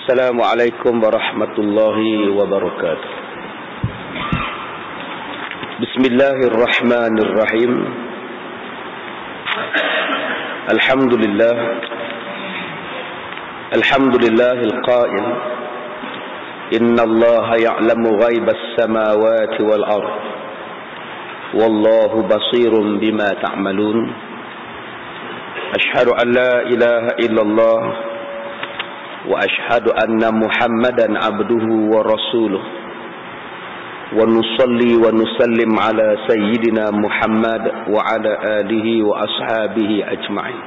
Assalamualaikum warahmatullahi wabarakatuh. Bismillahirrahmanirrahim. Alhamdulillahil qail innallaha ya'lamu ghaibas samawati wal ard wallahu basirun bima ta'malun. Asyhadu an la ilaha illallah wa ashhadu anna Muhammadan abduhu wa rasuluh wa nusalli wa nusallim ala sayyidina Muhammad wa ala alihi wa ashabihi ajma'in.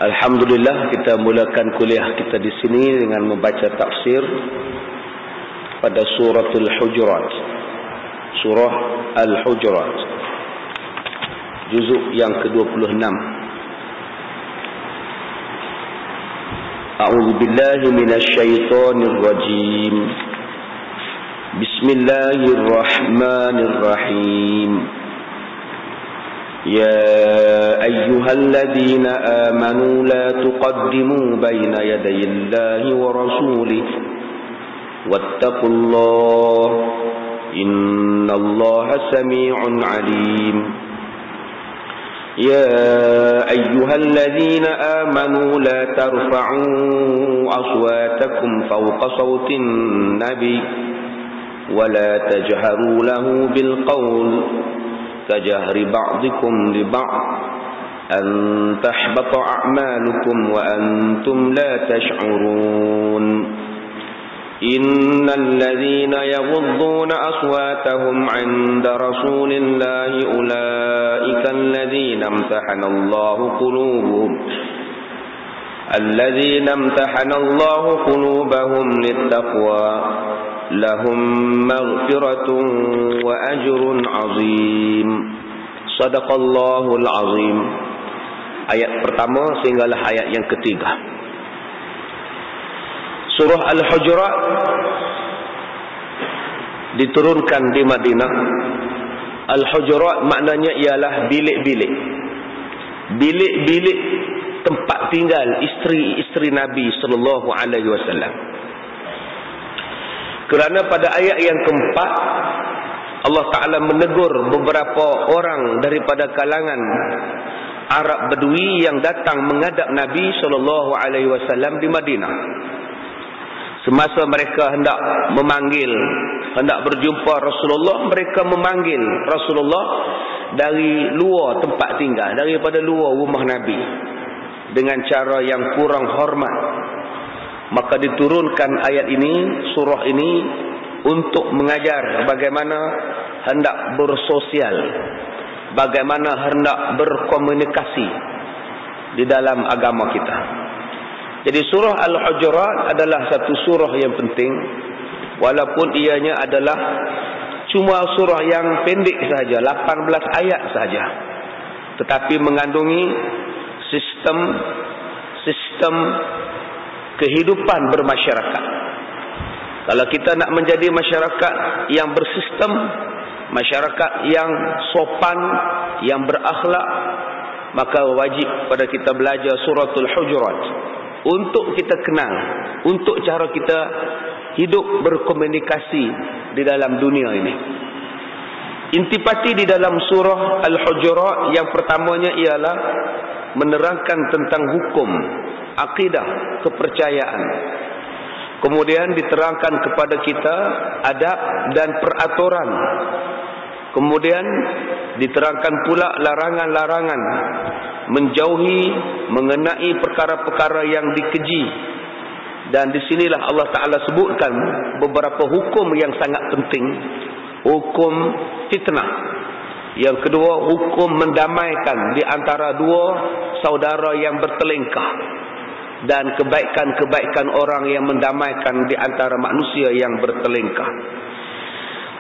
Alhamdulillah, kita mulakan kuliah kita di sini dengan membaca tafsir pada suratul Hujurat. Surah Al-Hujurat, juzuk yang ke-26. A'udzu billahi minasy syaithanir rajim. Bismillahirrahmanirrahim. Ya ayyuhalladzina amanu la tuqaddimu baina yadayillahi wa rasulihi wattaqullaha innallaha samii'un 'aliim. يا أيها الذين آمنوا لا ترفعوا أصواتكم فوق صوت النبي ولا تجهروا له بالقول كجهر بعضكم لبعض أن تحبط أعمالكم وأنتم لا تشعرون. إن الذين يغضون أصواتهم عند رسول الله أولئك الذين امتحن الله قلوبهم للتقوى لهم مغفرة وأجر عظيم. صدق الله العظيم. Ayat pertama sehinggalah ayat yang ketiga. Surah Al-Hujurat diturunkan di Madinah. Al-Hujurat maknanya ialah bilik-bilik. Bilik-bilik tempat tinggal isteri-isteri Nabi sallallahu alaihi wasallam. Kerana pada ayat yang keempat Allah Ta'ala menegur beberapa orang daripada kalangan Arab Badui yang datang menghadap Nabi sallallahu alaihi wasallam di Madinah. Semasa mereka hendak berjumpa Rasulullah, mereka memanggil Rasulullah dari luar tempat tinggal, daripada luar rumah Nabi, dengan cara yang kurang hormat. Maka diturunkan ayat ini, surah ini, untuk mengajar bagaimana hendak bersosial, bagaimana hendak berkomunikasi di dalam agama kita. Jadi surah Al-Hujurat adalah satu surah yang penting, walaupun ianya adalah cuma surah yang pendek saja, 18 ayat saja, tetapi mengandungi sistem kehidupan bermasyarakat. Kalau kita nak menjadi masyarakat yang bersistem, masyarakat yang sopan, yang berakhlak, maka wajib pada kita belajar suratul Hujurat untuk kita kenal, untuk cara kita hidup berkomunikasi di dalam dunia ini. Intipati di dalam surah Al-Hujurat yang pertamanya ialah menerangkan tentang hukum, akidah, kepercayaan. Kemudian diterangkan kepada kita adab dan peraturan. Kemudian diterangkan pula larangan-larangan, menjauhi mengenai perkara-perkara yang dikeji. Dan di sinilah Allah Ta'ala sebutkan beberapa hukum yang sangat penting. Hukum fitnah. Yang kedua, hukum mendamaikan di antara dua saudara yang bertelingkah. Dan kebaikan-kebaikan orang yang mendamaikan di antara manusia yang bertelingkah.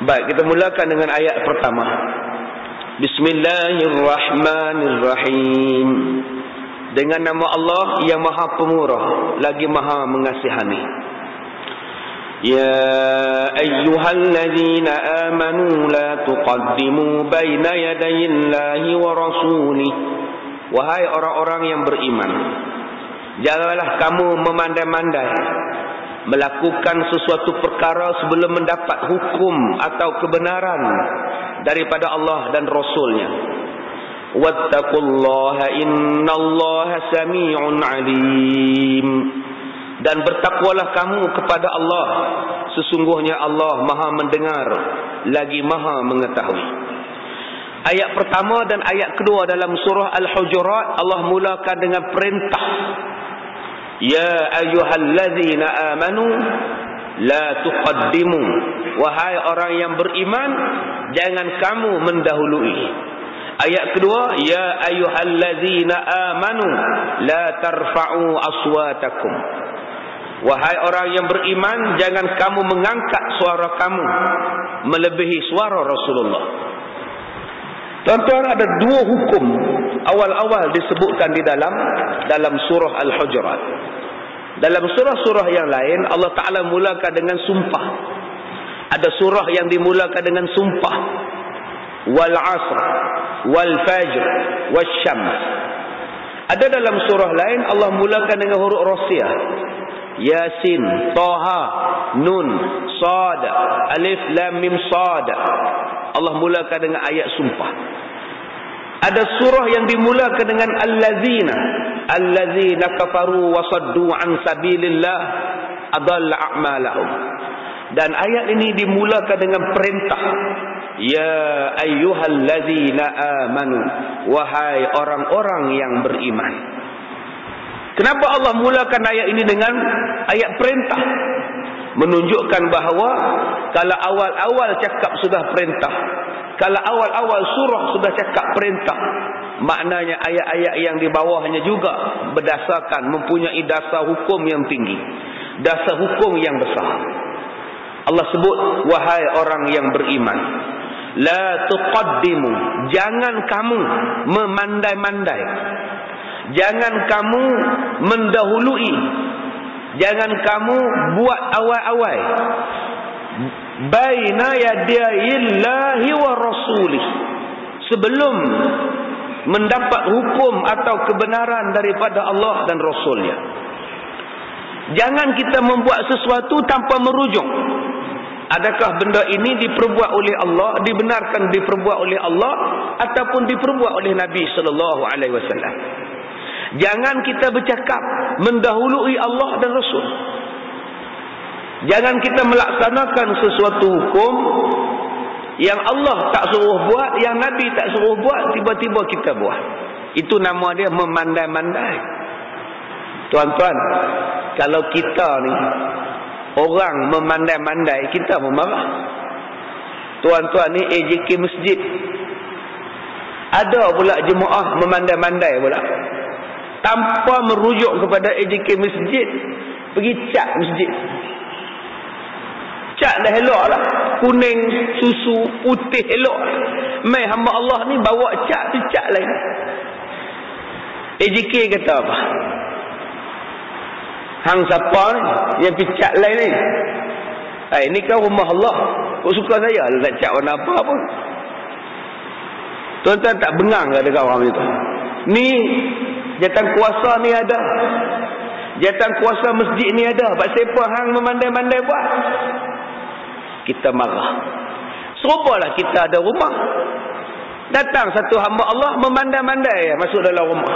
Baik, kita mulakan dengan ayat pertama. Bismillahirrahmanirrahim. Dengan nama Allah yang Maha Pemurah lagi Maha Mengasihani. Ya ayyuhalladzina amanu la tuqaddimu baina yadayillahi wa rasulih. Wahai orang-orang yang beriman, Janganlah kamu memandai-mandai melakukan sesuatu perkara sebelum mendapat hukum atau kebenaran daripada Allah dan Rasulnya. Wattaqullaha innallaha sami'un alim. Dan bertakwalah kamu kepada Allah, sesungguhnya Allah Maha mendengar lagi Maha mengetahui. Ayat pertama dan ayat kedua dalam surah Al-Hujurat, Allah mulakan dengan perintah. Ya ayyuhallazina amanu la tuqaddimu. Wahai orang yang beriman, jangan kamu mendahului. Ayat kedua, ya ayyuhallazina amanu la tarfa'u aswatakum. Wahai orang yang beriman, jangan kamu mengangkat suara kamu melebihi suara Rasulullah. Tuan-tuan, ada dua hukum awal-awal disebutkan di dalam surah Al-Hujurat. Dalam surah-surah yang lain, Allah Ta'ala mulakan dengan sumpah. Ada surah yang dimulakan dengan sumpah. Wal asr, wal fajr, wal syams. Ada dalam surah lain, Allah mulakan dengan huruf rasiyah. Yasin, Taha, Nun, Sad, Alif, Lam, Mim, Sad. Allah mulakan dengan ayat sumpah. Ada surah yang dimulakan dengan Allazina kafaru wa saddu an sabilillah adalla a'malahum. Dan ayat ini dimulakan dengan perintah. Ya ayyuhallazina amanu. Wahai orang-orang yang beriman. Kenapa Allah mulakan ayat ini dengan ayat perintah? Menunjukkan bahawa kalau awal-awal cakap sudah perintah, kalau awal-awal surah sudah cakap perintah, maknanya ayat-ayat yang di bawahnya juga berdasarkan mempunyai dasar hukum yang tinggi, dasar hukum yang besar. Allah sebut, wahai orang yang beriman, la tuqaddimu, jangan kamu memandai-mandai, jangan kamu mendahului, jangan kamu buat awal-awal baina yadayillahi wa rasulih, sebelum mendapat hukum atau kebenaran daripada Allah dan Rasulnya. Jangan kita membuat sesuatu tanpa merujuk. Adakah benda ini diperbuat oleh Allah, dibenarkan diperbuat oleh Allah, ataupun diperbuat oleh Nabi sallallahu alaihi wasallam. Jangan kita bercakap mendahului Allah dan Rasul. Jangan kita melaksanakan sesuatu hukum yang Allah tak suruh buat, yang Nabi tak suruh buat, tiba-tiba kita buat. Itu nama dia memandai-mandai. Tuan-tuan, kalau kita ni orang memandai-mandai, kita memarah. Tuan-tuan ni AJK masjid, ada pula jemaah memandai-mandai pula, tanpa merujuk kepada AJK masjid, pergi cat masjid. Cat dah elok lah, kuning, susu, putih elok. Mai hamba Allah ni bawa cat tu cat lain. AJK kata apa? Hang siapa ni yang pergi cat lain ni? Ini kan rumah Allah, kau suka saya nak cat warna apa pun. Tuan-tuan tak bengang ke dengan orang itu? Ni jatan kuasa ni ada, jatan kuasa masjid ni ada, pak siapa hang memandai-mandai buat? Kita marah. Serupalah kita ada rumah, datang satu hamba Allah memandai-mandai masuk dalam rumah.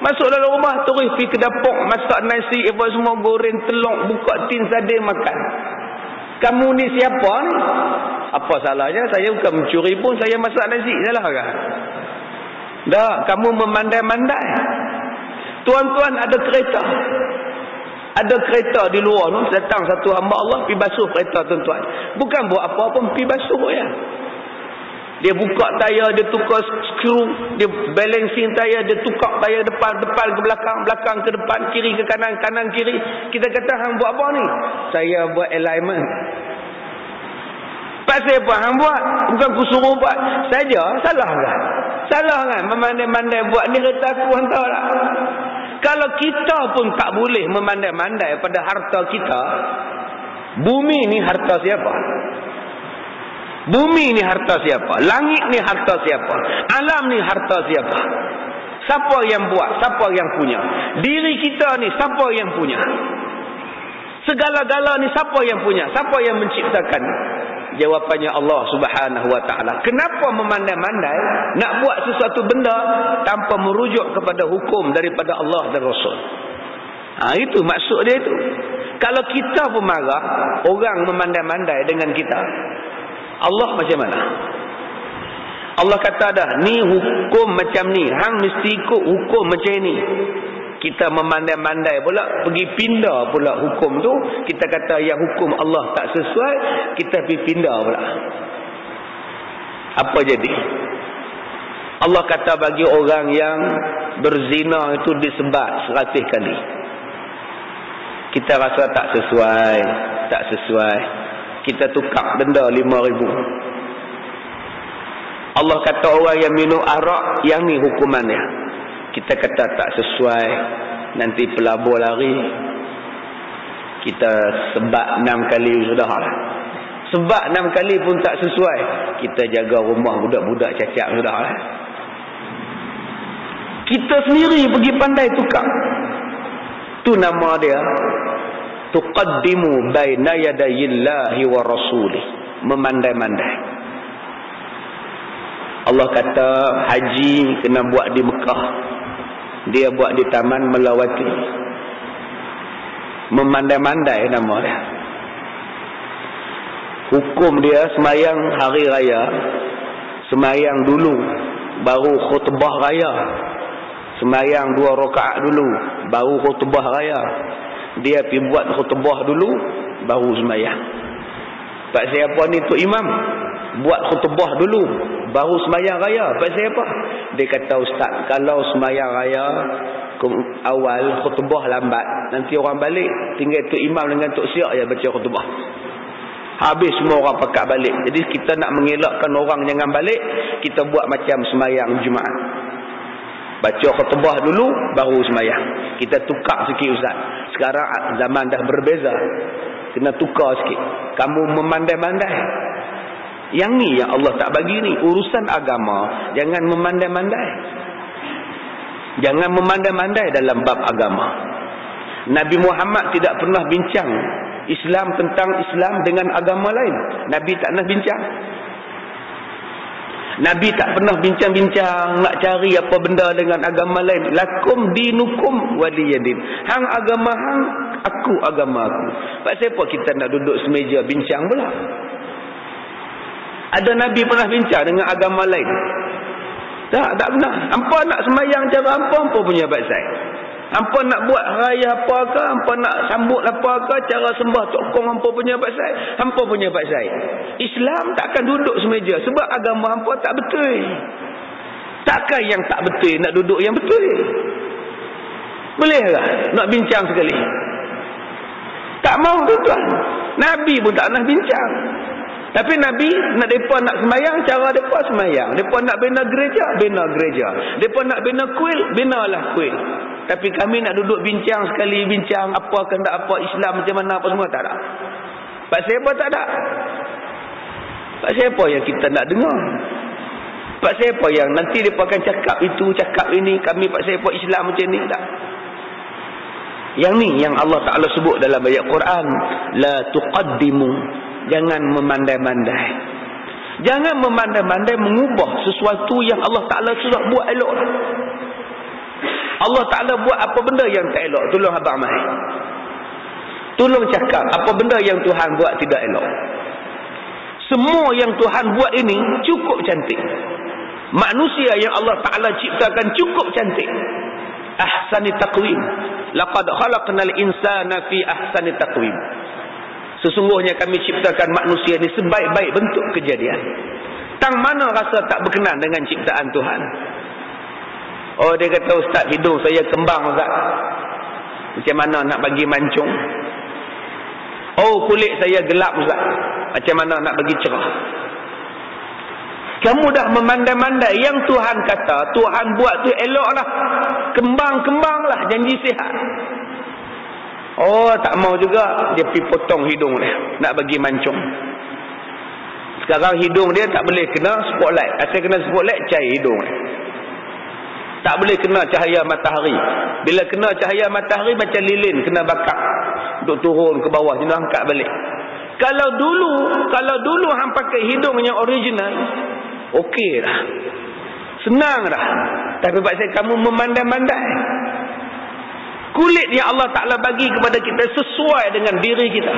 Masuk dalam rumah, terus pergi ke dapur, masak nasi, apa semua, goreng telur, buka tin sardin, makan. Kamu ni siapa ni? Apa salahnya? Saya bukan mencuri pun, saya masak nasi. Salah ke? Tak, kamu memandai-mandai. Tuan-tuan, ada kereta. Ada kereta di luar tu, datang satu hamba Allah, pergi basuh kereta tuan-tuan. Bukan buat apa pun, pergi basuh ya. Dia buka tayar, dia tukar skru, dia balancing tayar, dia tukar tayar depan ke belakang, belakang ke depan, kiri ke kanan, kanan kiri. Kita kata, hang buat apa ni? Saya buat alignment. Pasal apa hang buat? Bukan aku suruh buat. Saja, salah kan? Salah kan? Memandai-mandai buat ni, kata aku hang tahu tak? Kalau kita pun tak boleh memandai-mandai pada harta kita, bumi ni harta siapa? Bumi ni harta siapa? Langit ni harta siapa? Alam ni harta siapa? siapa yang buat? Siapa yang punya? Diri kita ni siapa yang punya? Segala-gala ni siapa yang punya? Siapa yang menciptakan? Jawapannya Allah Subhanahu wa taala. Kenapa memandai-mandai nak buat sesuatu benda tanpa merujuk kepada hukum daripada Allah dan Rasul? Itu maksud dia itu. Kalau kita pun marah orang memandai-mandai dengan kita, Allah macam mana? Allah kata dah, ni hukum macam ni, hang mesti ikut hukum macam ni. Kita memandai-mandai pula, pergi pindah pula hukum tu. Kita kata yang hukum Allah tak sesuai, kita pergi pindah pula. Apa jadi? Allah kata bagi orang yang berzina itu disebat 100 kali. Kita rasa tak sesuai. Kita tukar denda 5,000. Allah kata orang yang minum arak, yang ni hukumannya. Kita kata tak sesuai, nanti pelabur lari. Kita sebat 6 kali sudah lah. Sebat 6 kali pun tak sesuai, kita jaga rumah budak-budak cacat sudah lah. Kita sendiri pergi pandai tukar. Tu nama dia tuqaddimu baina yadayillahi wa rasulih, memandai-mandai. Allah kata haji kena buat di Mekah, dia buat di Taman Melawati. Memandai-mandai nama dia. Hukum dia semayang hari raya, semayang dulu baru khutbah raya. Semayang 2 rakaat dulu baru khutbah raya. Dia pergi buat khutbah dulu baru semayang. Pak siapa ni tu imam? Buat khutbah dulu baru semayang raya. Pak siapa? Dia kata ustaz, kalau semayang raya awal khutbah lambat, nanti orang balik, tinggal tu imam dengan tok siap je baca khutbah. Habis semua orang pakat balik. Jadi kita nak mengelakkan orang jangan balik, kita buat macam semayang Jumaat. Baca khutbah dulu baru semayang. Kita tukar sikit ustaz. Sekarang zaman dah berbeza, kena tukar sikit. Kamu memandai-mandai. Yang ni yang Allah tak bagi ni. Urusan agama jangan memandai-mandai. Jangan memandai-mandai dalam bab agama. Nabi Muhammad tidak pernah bincang Islam tentang Islam dengan agama lain. Nabi tak pernah bincang. Nabi tak pernah bincang-bincang nak cari apa benda dengan agama lain. Lakum dinukum waliyadin. Hang agama hang, aku agama aku. Pasal apa kita nak duduk semeja bincang pula? Ada Nabi pernah bincang dengan agama lain? Tak pernah. Hampa nak semayang cara hampa punya pasal. Hampa nak buat raya apakah, hampa nak sambut apakah, cara sembah tokong hampa punya pasal. Hampa punya pasal. Islam takkan duduk semeja sebab agama hampa tak betul. Takkan yang tak betul nak duduk yang betul? Boleh tak nak bincang sekali? Tak mau tuan. Nabi pun tak nak bincang. Tapi Nabi nak mereka nak semayang, cara mereka semayang. Mereka nak bina gereja, bina gereja. Mereka nak bina kuil, binalah kuil. Tapi kami nak duduk bincang sekali, bincang apa kena apa Islam macam mana apa semua, tak ada. Pak siapa tak ada? Pak siapa yang kita nak dengar? Pak siapa yang nanti mereka akan cakap itu, cakap ini, kami pak siapa Islam macam ni, tak? Yang ni yang Allah Ta'ala sebut dalam ayat Quran, la tuqaddimu, jangan memandai-mandai. Jangan memandai-mandai mengubah sesuatu yang Allah Ta'ala sudah buat elok. Allah Ta'ala buat apa benda yang tak elok, tolong abang mai. Tolong cakap apa benda yang Tuhan buat tidak elok. Semua yang Tuhan buat ini cukup cantik. Manusia yang Allah Ta'ala ciptakan cukup cantik. Ahsani taqwim. Laqad khalaqnal insana fi ahsani taqwim. Sesungguhnya kami ciptakan manusia ini sebaik-baik bentuk kejadian. Tang mana rasa tak berkenan dengan ciptaan Tuhan? Oh, dia kata, ustaz, hidung saya kembang ustaz. Macam mana nak bagi mancung? Oh, kulit saya gelap ustaz. Macam mana nak bagi cerah? Kamu dah memandai-mandai. Yang Tuhan kata, Tuhan buat tu eloklah. Kembang-kembanglah, janji sihat. Oh, tak mau juga. Dia pergi potong hidung dia, nak bagi mancung. Sekarang hidung dia tak boleh kena spotlight. Asal kena spotlight, cair hidung dia. Tak boleh kena cahaya matahari. Bila kena cahaya matahari macam lilin kena bakar. Duk turun ke bawah, kena angkat balik. Kalau dulu hang pakai hidung yang original, okey dah. Senang dah. Tapi pasal kamu memandai-mandai. Kulit yang Allah Ta'ala bagi kepada kita sesuai dengan diri kita.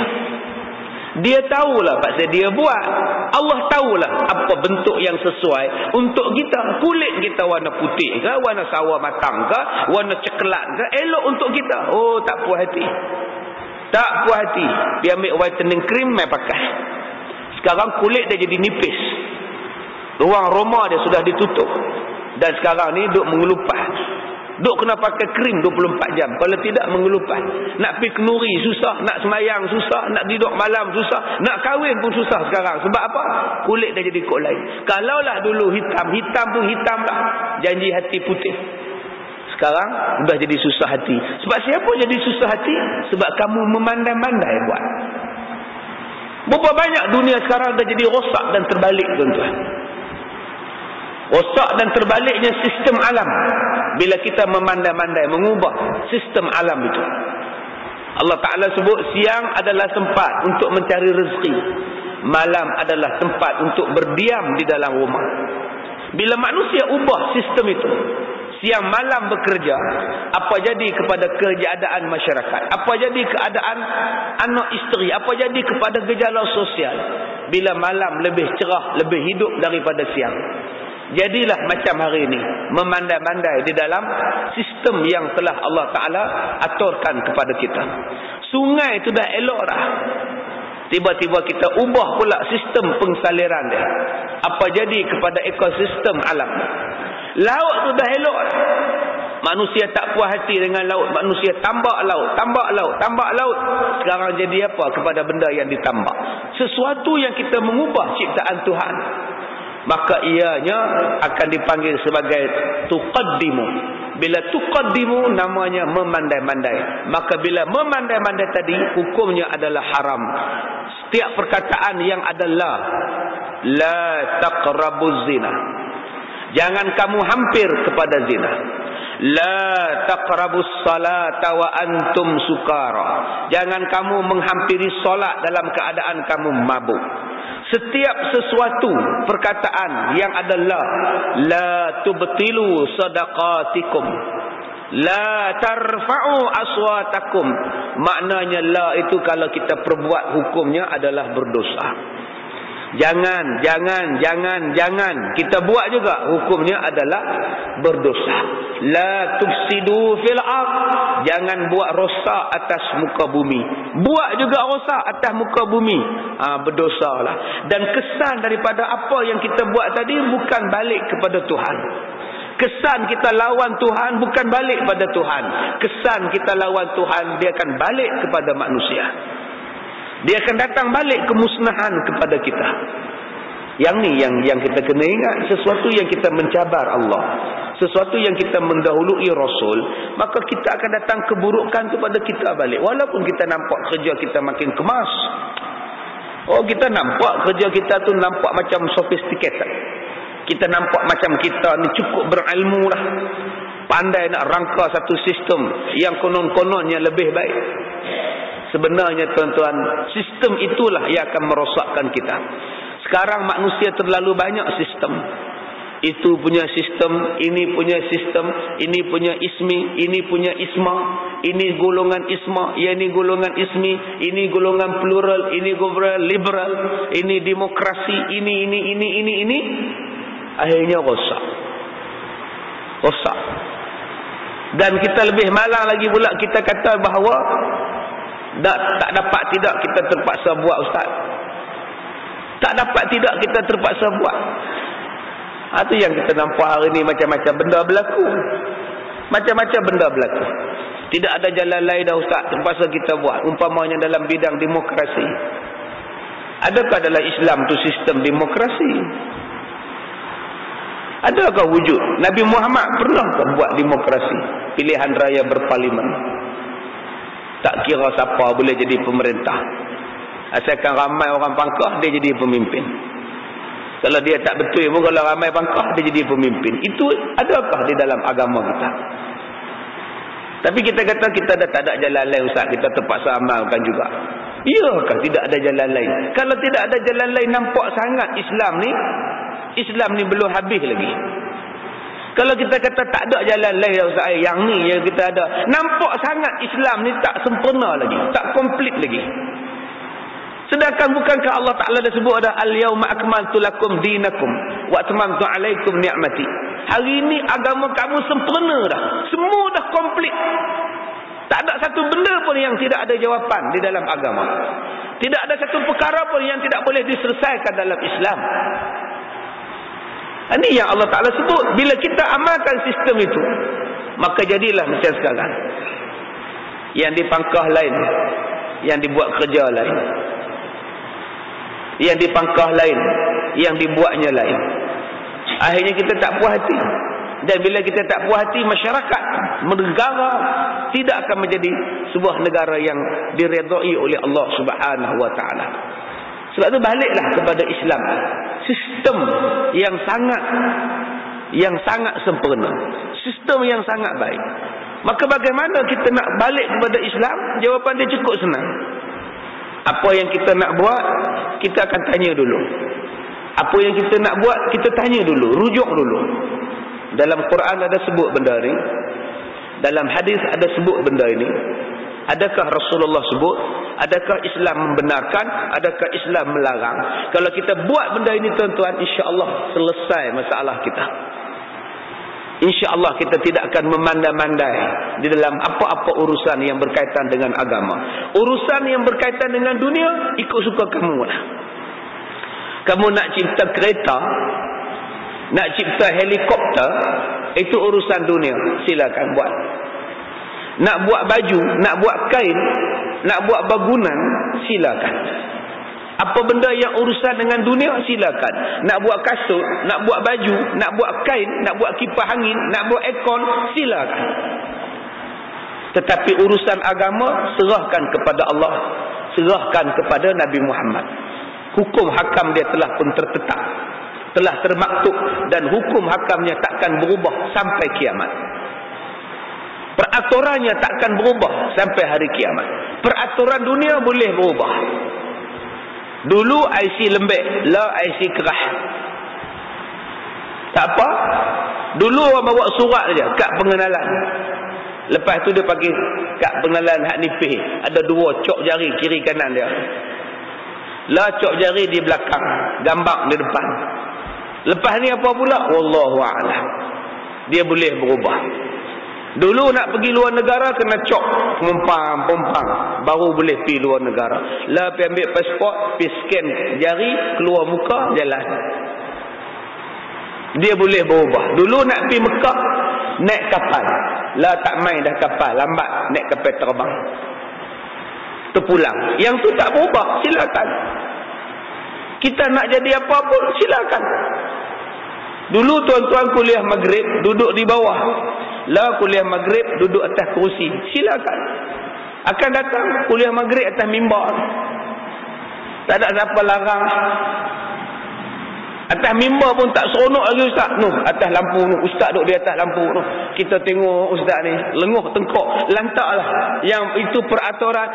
Dia tahulah pasal dia buat. Allah tahulah apa bentuk yang sesuai untuk kita. Kulit kita warna putih ke, warna sawo matang ke, warna coklat ke, elok untuk kita. Oh, tak puas hati. Tak puas hati. Dia ambil whitening cream mai pakai. Sekarang kulit dia jadi nipis. Ruang roma dia sudah ditutup. Dan sekarang ni duk mengelupas. Duk kena pakai krim 24 jam. Kalau tidak mengelupas. Nak pergi kenuri susah. Nak semayang susah. Nak tidur malam susah. Nak kahwin pun susah sekarang. Sebab apa? Kulit dah jadi kod lain. Kalaulah dulu hitam. Hitam pun hitam dah. Janji hati putih. Sekarang dah jadi susah hati. Sebab siapa jadi susah hati? Sebab kamu memandai-mandai buat. Berapa banyak dunia sekarang dah jadi rosak dan terbalik, tuan-tuan. Rosak dan terbaliknya sistem alam. Bila kita memandai-mandai, mengubah sistem alam itu. Allah Ta'ala sebut siang adalah tempat untuk mencari rezeki. Malam adalah tempat untuk berdiam di dalam rumah. Bila manusia ubah sistem itu, siang malam bekerja, apa jadi kepada keadaan masyarakat? Apa jadi keadaan anak isteri? Apa jadi kepada gejala sosial? Bila malam lebih cerah, lebih hidup daripada siang. Jadilah macam hari ini, memandai-mandai di dalam sistem yang telah Allah Ta'ala aturkan kepada kita. Sungai itu dah elok dah. Tiba-tiba kita ubah pula sistem pensaliran dia. Apa jadi kepada ekosistem alam? Laut tu dah elok dah. Manusia tak puas hati dengan laut. Manusia tambak laut, tambak laut, tambak laut. Sekarang jadi apa kepada benda yang ditambak? Sesuatu yang kita mengubah ciptaan Tuhan, maka ianya akan dipanggil sebagai tuqaddimu. Bila tuqaddimu namanya memandai-mandai. Maka bila memandai-mandai tadi, hukumnya adalah haram. Setiap perkataan yang adalah la taqrabuz zina, jangan kamu hampir kepada zina. La taqrabus salata wa antum sukara, jangan kamu menghampiri solat dalam keadaan kamu mabuk. Setiap sesuatu perkataan yang adalah la tubtilu sadaqatikum, la tarfa'u aswatakum, maknanya la itu kalau kita perbuat hukumnya adalah berdosa. Jangan kita buat juga hukumnya adalah berdosa. La tufsidu fil ardh, jangan buat rosak atas muka bumi. Buat juga rosak atas muka bumi, berdosalah. Dan kesan daripada apa yang kita buat tadi bukan balik kepada Tuhan. Kesan kita lawan Tuhan bukan balik pada Tuhan. Kesan kita lawan Tuhan, dia akan balik kepada manusia. Dia akan datang balik kemusnahan kepada kita. Yang ni yang kita kena ingat. Sesuatu yang kita mencabar Allah, sesuatu yang kita mendahului Rasul, maka kita akan datang keburukan kepada kita balik. Walaupun kita nampak kerja kita makin kemas. Oh, kita nampak kerja kita tu nampak macam sophisticated. Kita nampak macam kita ni cukup berilmu lah. Pandai nak rangka satu sistem yang konon-kononnya lebih baik. Sebenarnya tuan-tuan, sistem itulah yang akan merosakkan kita. Sekarang manusia terlalu banyak sistem. Itu punya sistem, ini punya sistem, ini punya ismi, ini punya isma, ini golongan isma, ini golongan ismi, ini golongan plural, ini golongan liberal, ini demokrasi, ini. Akhirnya rosak. Rosak. Dan kita lebih malang lagi pula, kita kata bahawa tak dapat tidak kita terpaksa buat, ustaz. Tak dapat tidak kita terpaksa buat. Itu yang kita nampak hari ini, macam-macam benda berlaku. Macam-macam benda berlaku. Tidak ada jalan lain dah, ustaz, terpaksa kita buat. Umpamanya dalam bidang demokrasi. Adakah dalam Islam tu sistem demokrasi? Adakah wujud? Nabi Muhammad pernah buat demokrasi, pilihan raya berparlimen? Tak kira siapa boleh jadi pemerintah. Asalkan ramai orang pangkah, dia jadi pemimpin. Kalau dia tak betul pun, kalau ramai pangkah, dia jadi pemimpin. Itu adakah di dalam agama kita? Tapi kita kata kita dah tak ada jalan lain, Ustaz. Kita terpaksa amalkan juga. Iyakah tidak ada jalan lain? Kalau tidak ada jalan lain, nampak sangat Islam ni belum habis lagi. Kalau kita kata tak ada jalan lain, Ustaz, yang ni yang kita ada, nampak sangat Islam ni tak sempurna lagi, tak komplit lagi. Sedangkan bukankah Allah Ta'ala dah sebut ada al-yawma akmaltu lakum dinakum wa atmamtu alaikum ni'mati. Hari ini agama kamu sempurna dah. Semua dah komplit. Tak ada satu benda pun yang tidak ada jawapan di dalam agama. Tidak ada satu perkara pun yang tidak boleh diselesaikan dalam Islam. Ini yang Allah Ta'ala sebut. Bila kita amalkan sistem itu, maka jadilah macam sekarang. Yang dipangkah lain, yang dibuat kerja lain, yang dipangkah lain, yang dibuatnya lain. Akhirnya kita tak puas hati. Dan bila kita tak puas hati, masyarakat, negara tidak akan menjadi sebuah negara yang diredai oleh Allah Subhanahu wa taala. Sebab itu baliklah kepada Islam. Sistem yang sangat sempurna. Sistem yang sangat baik. Maka bagaimana kita nak balik kepada Islam? Jawapan dia cukup senang. Apa yang kita nak buat, kita akan tanya dulu. Apa yang kita nak buat, kita tanya dulu, rujuk dulu. Dalam Quran ada sebut benda ni, dalam hadis ada sebut benda ini. Adakah Rasulullah sebut? Adakah Islam membenarkan? Adakah Islam melarang? Kalau kita buat benda ini, tuan-tuan, insya-Allah selesai masalah kita. InsyaAllah kita tidak akan memandai-mandai di dalam apa-apa urusan yang berkaitan dengan agama. Urusan yang berkaitan dengan dunia, ikut suka kamu lah. Kamu nak cipta kereta, nak cipta helikopter, itu urusan dunia. Silakan buat. Nak buat baju, nak buat kain, nak buat bangunan, silakan. Apa benda yang urusan dengan dunia, silakan. Nak buat kasut, nak buat baju, nak buat kain, nak buat kipas angin, nak buat aircon, silakan. Tetapi urusan agama, serahkan kepada Allah, serahkan kepada Nabi Muhammad. Hukum hakam dia telah pun tertetap, telah termaktub, dan hukum hakamnya takkan berubah sampai kiamat. Peraturannya takkan berubah sampai hari kiamat. Peraturan dunia boleh berubah. Dulu IC lembek, lah IC kerah. Tak apa. Dulu orang bawa surat saja, kad pengenalan. Lepas tu dia pakai kad pengenalan hak nipih. Ada dua cok jari kiri kanan dia. Lah cok jari di belakang, gambar di depan. Lepas ni apa pula? Wallahu a'lam. Dia boleh berubah. Dulu nak pergi luar negara kena cok pompang baru boleh pergi luar negara. Lah pergi ambil pasport, pergi scan jari, keluar muka, jalan. Dia boleh berubah. Dulu nak pergi Mekah, naik kapal. Lah tak main dah kapal, lambat naik kapal terbang. Terpulang. Yang tu tak berubah, silakan. Kita nak jadi apa pun, silakan. Dulu tuan-tuan kuliah maghrib, duduk di bawah. Lah kuliah maghrib, duduk atas kerusi. Silakan. Akan datang kuliah maghrib atas mimbar. Tak ada siapa larang. Atas mimbar pun tak seronok lagi ustaz. Noh, atas lampu noh. Ustaz duduk di atas lampu noh. Kita tengok ustaz ni lenguh tengkok, lantaklah. Yang itu peraturan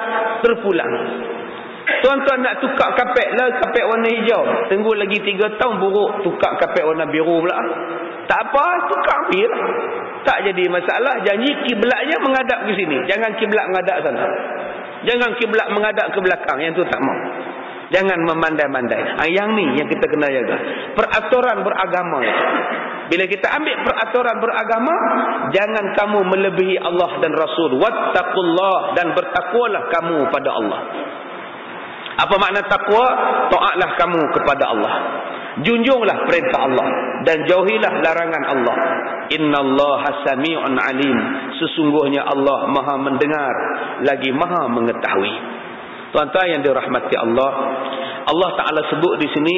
terpulang. Tuan-tuan nak tukar kapet lah, kapet warna hijau. Tunggu lagi 3 tahun buruk, tukar kapet warna biru pula. Tak apa, tukar pil. Tak jadi masalah. Janji kiblatnya menghadap ke sini. Jangan kiblat menghadap sana. Jangan kiblat menghadap ke belakang. Yang tu tak mau. Jangan memandai-mandai. Yang ni yang kita kena jaga. Peraturan beragama. Bila kita ambil peraturan beragama, jangan kamu melebihi Allah dan Rasul. Wattaqullah, dan bertakwalah kamu pada Allah. Apa makna takwa? Taatlah kamu kepada Allah. Junjunglah perintah Allah dan jauhilah larangan Allah. Innallaha sami'un alim. Sesungguhnya Allah Maha mendengar lagi Maha mengetahui. Tuan-tuan yang dirahmati Allah, Allah Taala sebut di sini,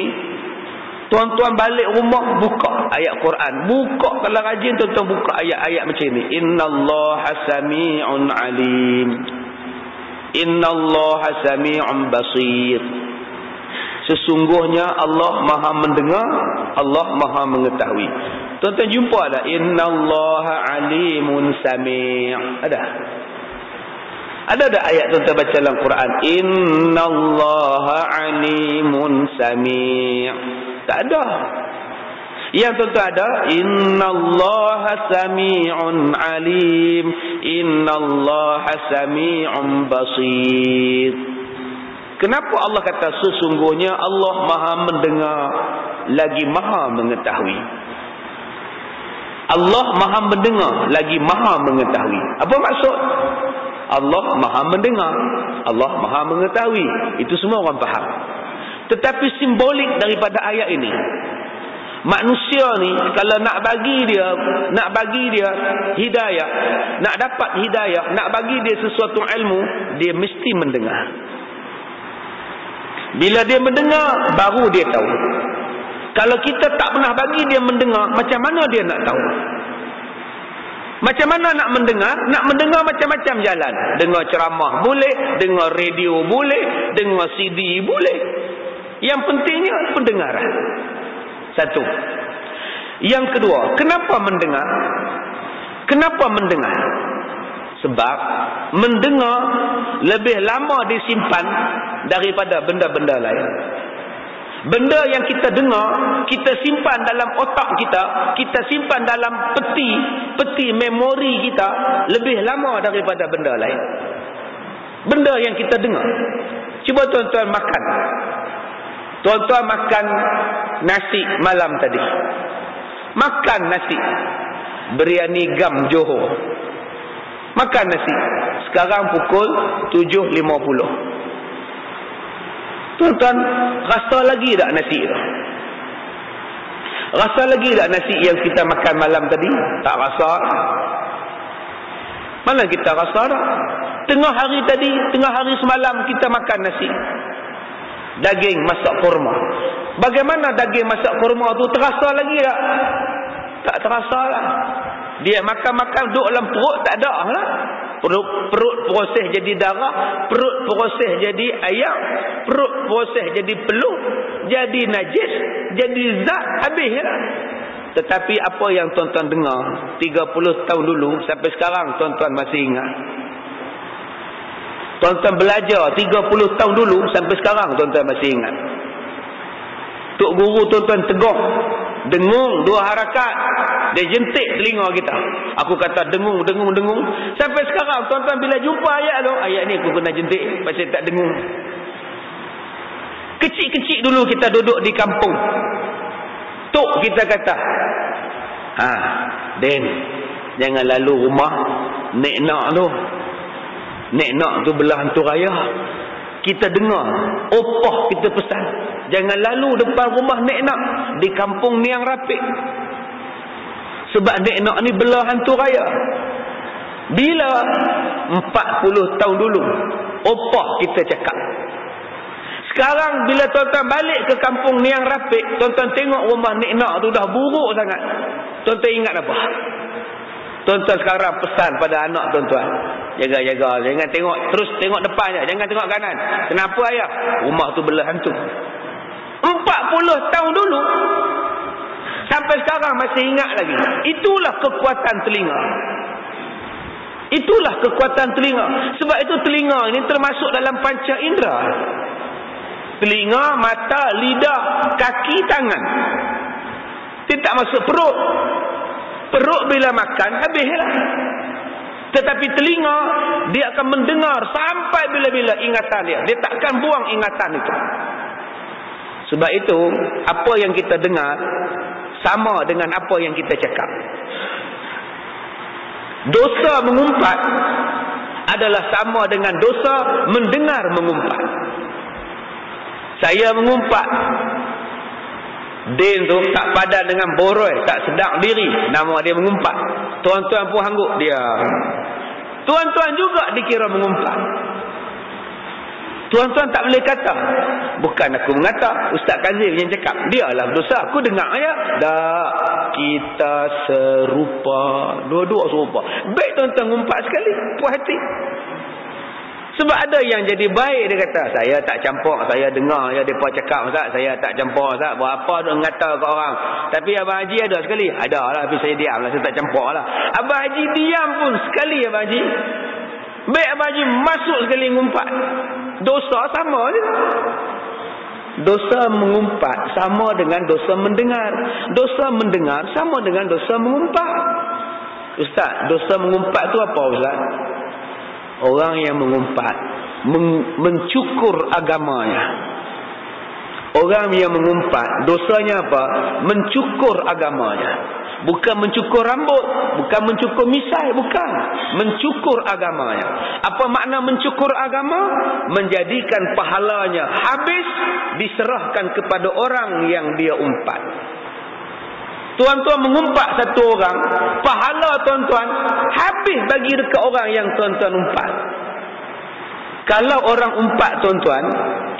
tuan-tuan balik rumah buka ayat Quran. Buka kalau rajin tuan-tuan buka ayat-ayat macam ini. Innallaha sami'un alim. Innallaha sami'un basir. Sesungguhnya Allah Maha mendengar, Allah Maha mengetahui. Tuan-tuan jumpa tak? Innallaha alimun sami'. Ada ayat tuan-tuan baca dalam Quran, Innallaha alimun sami'? Tak ada. Yang tuan-tuan ada, Innallaha sami'un alim, Innallaha sami'un basir. Kenapa Allah kata sesungguhnya Allah Maha mendengar lagi Maha mengetahui? Allah Maha mendengar lagi Maha mengetahui. Apa maksud? Allah Maha mendengar, Allah Maha mengetahui. Itu semua orang faham. Tetapi simbolik daripada ayat ini, manusia ni kalau nak bagi dia hidayah, nak dapat hidayah, nak bagi dia sesuatu ilmu, dia mesti mendengar. Bila dia mendengar, baru dia tahu. Kalau kita tak pernah bagi dia mendengar, macam mana dia nak tahu? Macam mana nak mendengar? Nak mendengar macam-macam jalan. Dengar ceramah boleh, dengar radio boleh, dengar CD boleh. Yang pentingnya pendengaran. Satu. Yang kedua, kenapa mendengar? Kenapa mendengar? Sebab mendengar lebih lama disimpan daripada benda-benda lain. Benda yang kita dengar, kita simpan dalam otak kita, kita simpan dalam peti memori kita lebih lama daripada benda lain. Benda yang kita dengar. Cuba tuan-tuan makan. Tuan-tuan makan nasi malam tadi. Makan nasi biryani gam Johor. Makan nasi. Sekarang pukul 7.50. Tuan-tuan, rasa lagi tak nasi tu? Rasa lagi tak nasi yang kita makan malam tadi? Tak rasa. Mana kita rasa tak? Tengah hari tadi, tengah hari semalam kita makan nasi. Daging masak kurma. Bagaimana daging masak kurma tu terasa lagi tak? Tak terasa lah. Dia makan-makan duduk dalam perut tak ada lah. Perut proses jadi darah, perut proses jadi air, perut proses jadi peluh, jadi najis, jadi zat, habis lah. Tetapi apa yang tuan-tuan dengar 30 tahun dulu sampai sekarang tuan-tuan masih ingat. Tuan-tuan belajar 30 tahun dulu sampai sekarang tuan-tuan masih ingat. Tok guru tuan-tuan tegur, dengung 2 harakat, dia jentik telinga kita. Aku kata dengung. Sampai sekarang tuan-tuan bila jumpa ayat ni aku kena jentik pasal tak dengung. Kecil-kecil dulu kita duduk di kampung. Tok kita kata, Den, jangan lalu rumah Nek Nak tu. Nek Nak tu belah hantu raya. Kita dengar, opah kita pesan, jangan lalu depan rumah Nek Nak di kampung Niang Rapik. Sebab Nek Nak ni belah hantu raya. Bila 40 tahun dulu opah kita cakap. Sekarang bila tuan-tuan balik ke kampung Niang Rapik, tuan-tuan tengok rumah Nek Nak tu dah buruk sangat. Tuan-tuan ingat apa? Tuan-tuan sekarang pesan pada anak tuan-tuan, jaga-jaga, jangan tengok, terus tengok depan je, jangan tengok kanan. Kenapa ayah? Rumah tu belah hantu. 40 tahun dulu sampai sekarang masih ingat lagi. Itulah kekuatan telinga. Itulah kekuatan telinga. Sebab itu telinga ini termasuk dalam panca indera. Telinga, mata, lidah, kaki, tangan. Dia tak masuk perut. Perut bila makan habislah. Tetapi telinga dia akan mendengar sampai bila-bila ingatan dia. Dia takkan buang ingatan itu. Sebab itu apa yang kita dengar sama dengan apa yang kita cakap. Dosa mengumpat adalah sama dengan dosa mendengar mengumpat. Saya mengumpat, Din tu tak padan dengan boroi, tak sedap diri, nama dia mengumpat. Tuan-tuan pun hangguk dia. Tuan-tuan juga dikira mengumpat. Tuan-tuan tak boleh kata, bukan aku mengata, Ustaz Kazim yang cakap, dialah berdosa, aku dengar ayat. Tak, kita serupa, dua-dua serupa. Baik tuan-tuan ngumpat sekali, puas hati. Sebab ada yang jadi baik, dia kata, saya tak campur, saya dengar ya mereka cakap, Ustaz, saya tak campur, Ustaz, berapa dia ngata ke orang. Tapi Abang Haji ada sekali, ada lah, tapi saya diam lah, saya tak campur lah. Abang Haji diam pun sekali, Abang Haji. Baik Abang Haji masuk sekali ngumpat. Dosa sama je. Dosa mengumpat sama dengan dosa mendengar. Dosa mendengar sama dengan dosa mengumpat. Ustaz, dosa mengumpat tu apa, Ustaz? Orang yang mengumpat mencukur agamanya. Orang yang mengumpat dosanya apa? Mencukur agamanya. Bukan mencukur rambut, bukan mencukur misai, bukan. Mencukur agamanya. Apa makna mencukur agama? Menjadikan pahalanya habis diserahkan kepada orang yang dia umpat. Tuan-tuan mengumpat satu orang, pahala tuan-tuan habis bagi dekat orang yang tuan-tuan umpat. Kalau orang umpat tuan-tuan,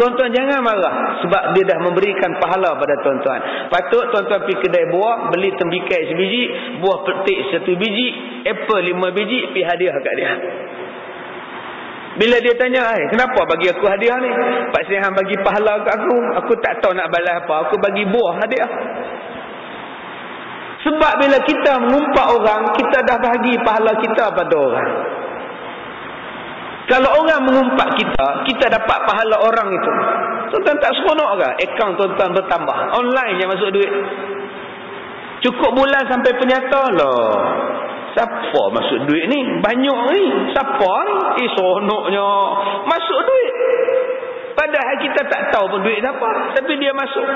tuan-tuan jangan marah sebab dia dah memberikan pahala pada tuan-tuan. Patut tuan-tuan pergi kedai buah, beli tembikai sebiji, buah petik satu biji, apple 5 biji, pergi hadiah kat dia. Bila dia tanya, kenapa bagi aku hadiah ni? Pak Sihan bagi pahala kat aku tak tahu nak balas apa, aku bagi buah hadiah. Sebab bila kita mengumpat orang, kita dah bagi pahala kita pada orang. Kalau orang mengumpat kita, kita dapat pahala orang itu. Tuan-tuan tak seronok ke? Akaun tuan-tuan bertambah. Online je masuk duit. Cukup bulan sampai penyata lah. Siapa masuk duit ni? Banyak ni. Siapa ni? Seronoknya. Masuk duit. Padahal kita tak tahu pun duit siapa. Tapi dia masuk.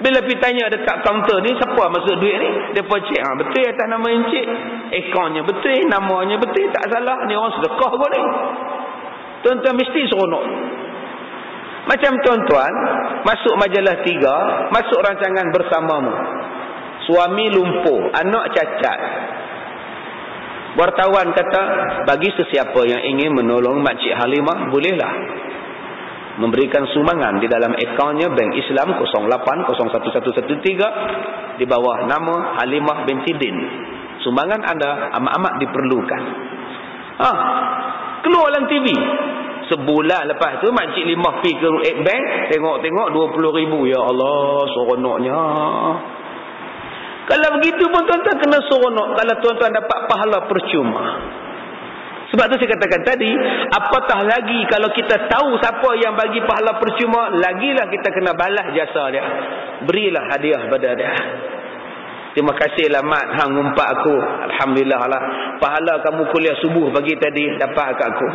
Bila pergi tanya dekat kaunter ni, siapa masuk duit ni? Dia pun cek, betul atas nama encik. Akaunnya betul, namanya betul, tak salah. Ni orang sedekah pun ni. Tuan-tuan mesti seronok. Macam tuan-tuan, masuk majalah 3, masuk rancangan bersamamu. Suami lumpuh, anak cacat. Wartawan kata, bagi sesiapa yang ingin menolong Makcik Halimah, bolehlah memberikan sumbangan di dalam akaunnya Bank Islam 08011113 di bawah nama Halimah binti Din. Sumbangan anda amat-amat diperlukan. Keluar dalam TV. Sebulan lepas tu Makcik Limah pergi ke bank, tengok-tengok 20,000. Ya Allah, seronoknya. Kalau begitu pun tuan-tuan kena seronok kalau tuan-tuan dapat pahala percuma. Sebab tu saya katakan tadi, apatah lagi kalau kita tahu siapa yang bagi pahala percuma, lagilah kita kena balas jasa dia. Berilah hadiah pada dia. Terima kasihlah Mat, hang ngumpat aku. Alhamdulillah lah. Pahala kamu kuliah subuh pagi tadi dapat kat aku.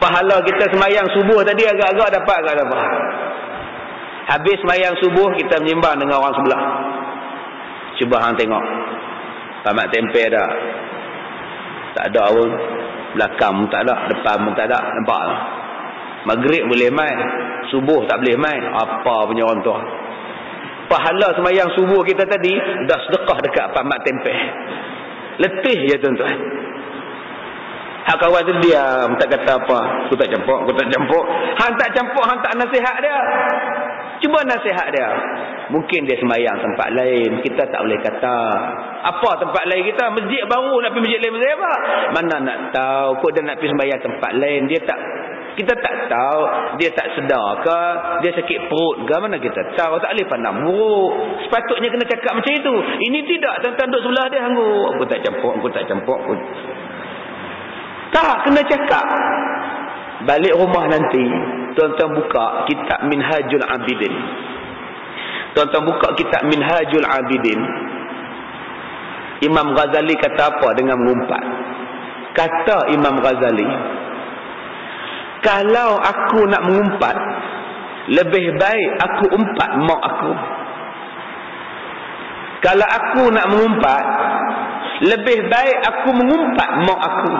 Pahala kita semayang subuh tadi agak-agak dapat kat apa. Habis semayang subuh kita menyembang dengan orang sebelah. Cuba hang tengok. Tamat tempe dah. Tak ada pun. Belakang pun tak ada. Depan pun tak ada. Nampak tak? Maghrib boleh main. Subuh tak boleh main. Apa punya orang tu? Pahala semayang subuh kita tadi dah sedekah dekat Pak Mat Tempeh. Letih je tuan-tuan. Hak kawan tu diam. Tak kata apa. Aku tak campur. Aku tak campur. Hang tak campur. Hang tak nasihat dia. Cuba nasihat dia. Mungkin dia semayang tempat lain. Kita tak boleh kata. Apa tempat lain kita? Masjid baru nak pergi masjid lain masjid apa? Mana nak tahu. Kok dia nak pergi sembahyang tempat lain. Dia tak. Kita tak tahu. Dia tak sedar ke? Dia sakit perut ke? Mana kita tahu. Tak boleh pandang buruk. Sepatutnya kena cakap macam itu. Ini tidak. Tuan-tuan duduk sebelah dia. Aku tak campur. Aku tak campur. Tak. Kena cakap. Balik rumah nanti. Tuan-tuan buka kitab Minhajul Abidin. Tuan-tuan buka kitab Minhajul Abidin. Imam Ghazali kata apa dengan mengumpat? Kata Imam Ghazali, kalau aku nak mengumpat, lebih baik aku umpat mak aku. Kalau aku nak mengumpat, lebih baik aku mengumpat mak aku.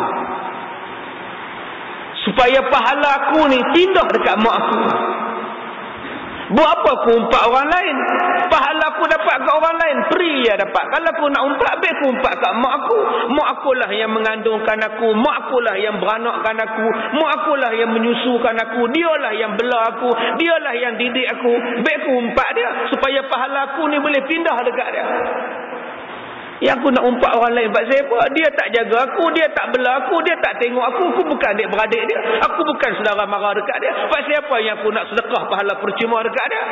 Supaya pahala aku ni pindah dekat mak aku. Buat apa aku umpat orang lain? Pahala aku dapat kat orang lain, free ya dapat. Kalau aku nak umpat, biar aku umpat kat mak aku. Mak akulah yang mengandungkan aku, mak akulah yang beranakkan aku, mak akulah yang menyusukan aku, dialah yang bela aku, dialah yang didik aku. Biar aku umpat dia supaya pahala aku ni boleh pindah dekat dia. Yang aku nak umpat orang lain pasal apa? Dia tak jaga aku, dia tak bela aku, dia tak tengok aku bukan adik-beradik dia. Aku bukan saudara mara dekat dia. Pasal apa yang aku nak sedekah pahala percuma dekat dia?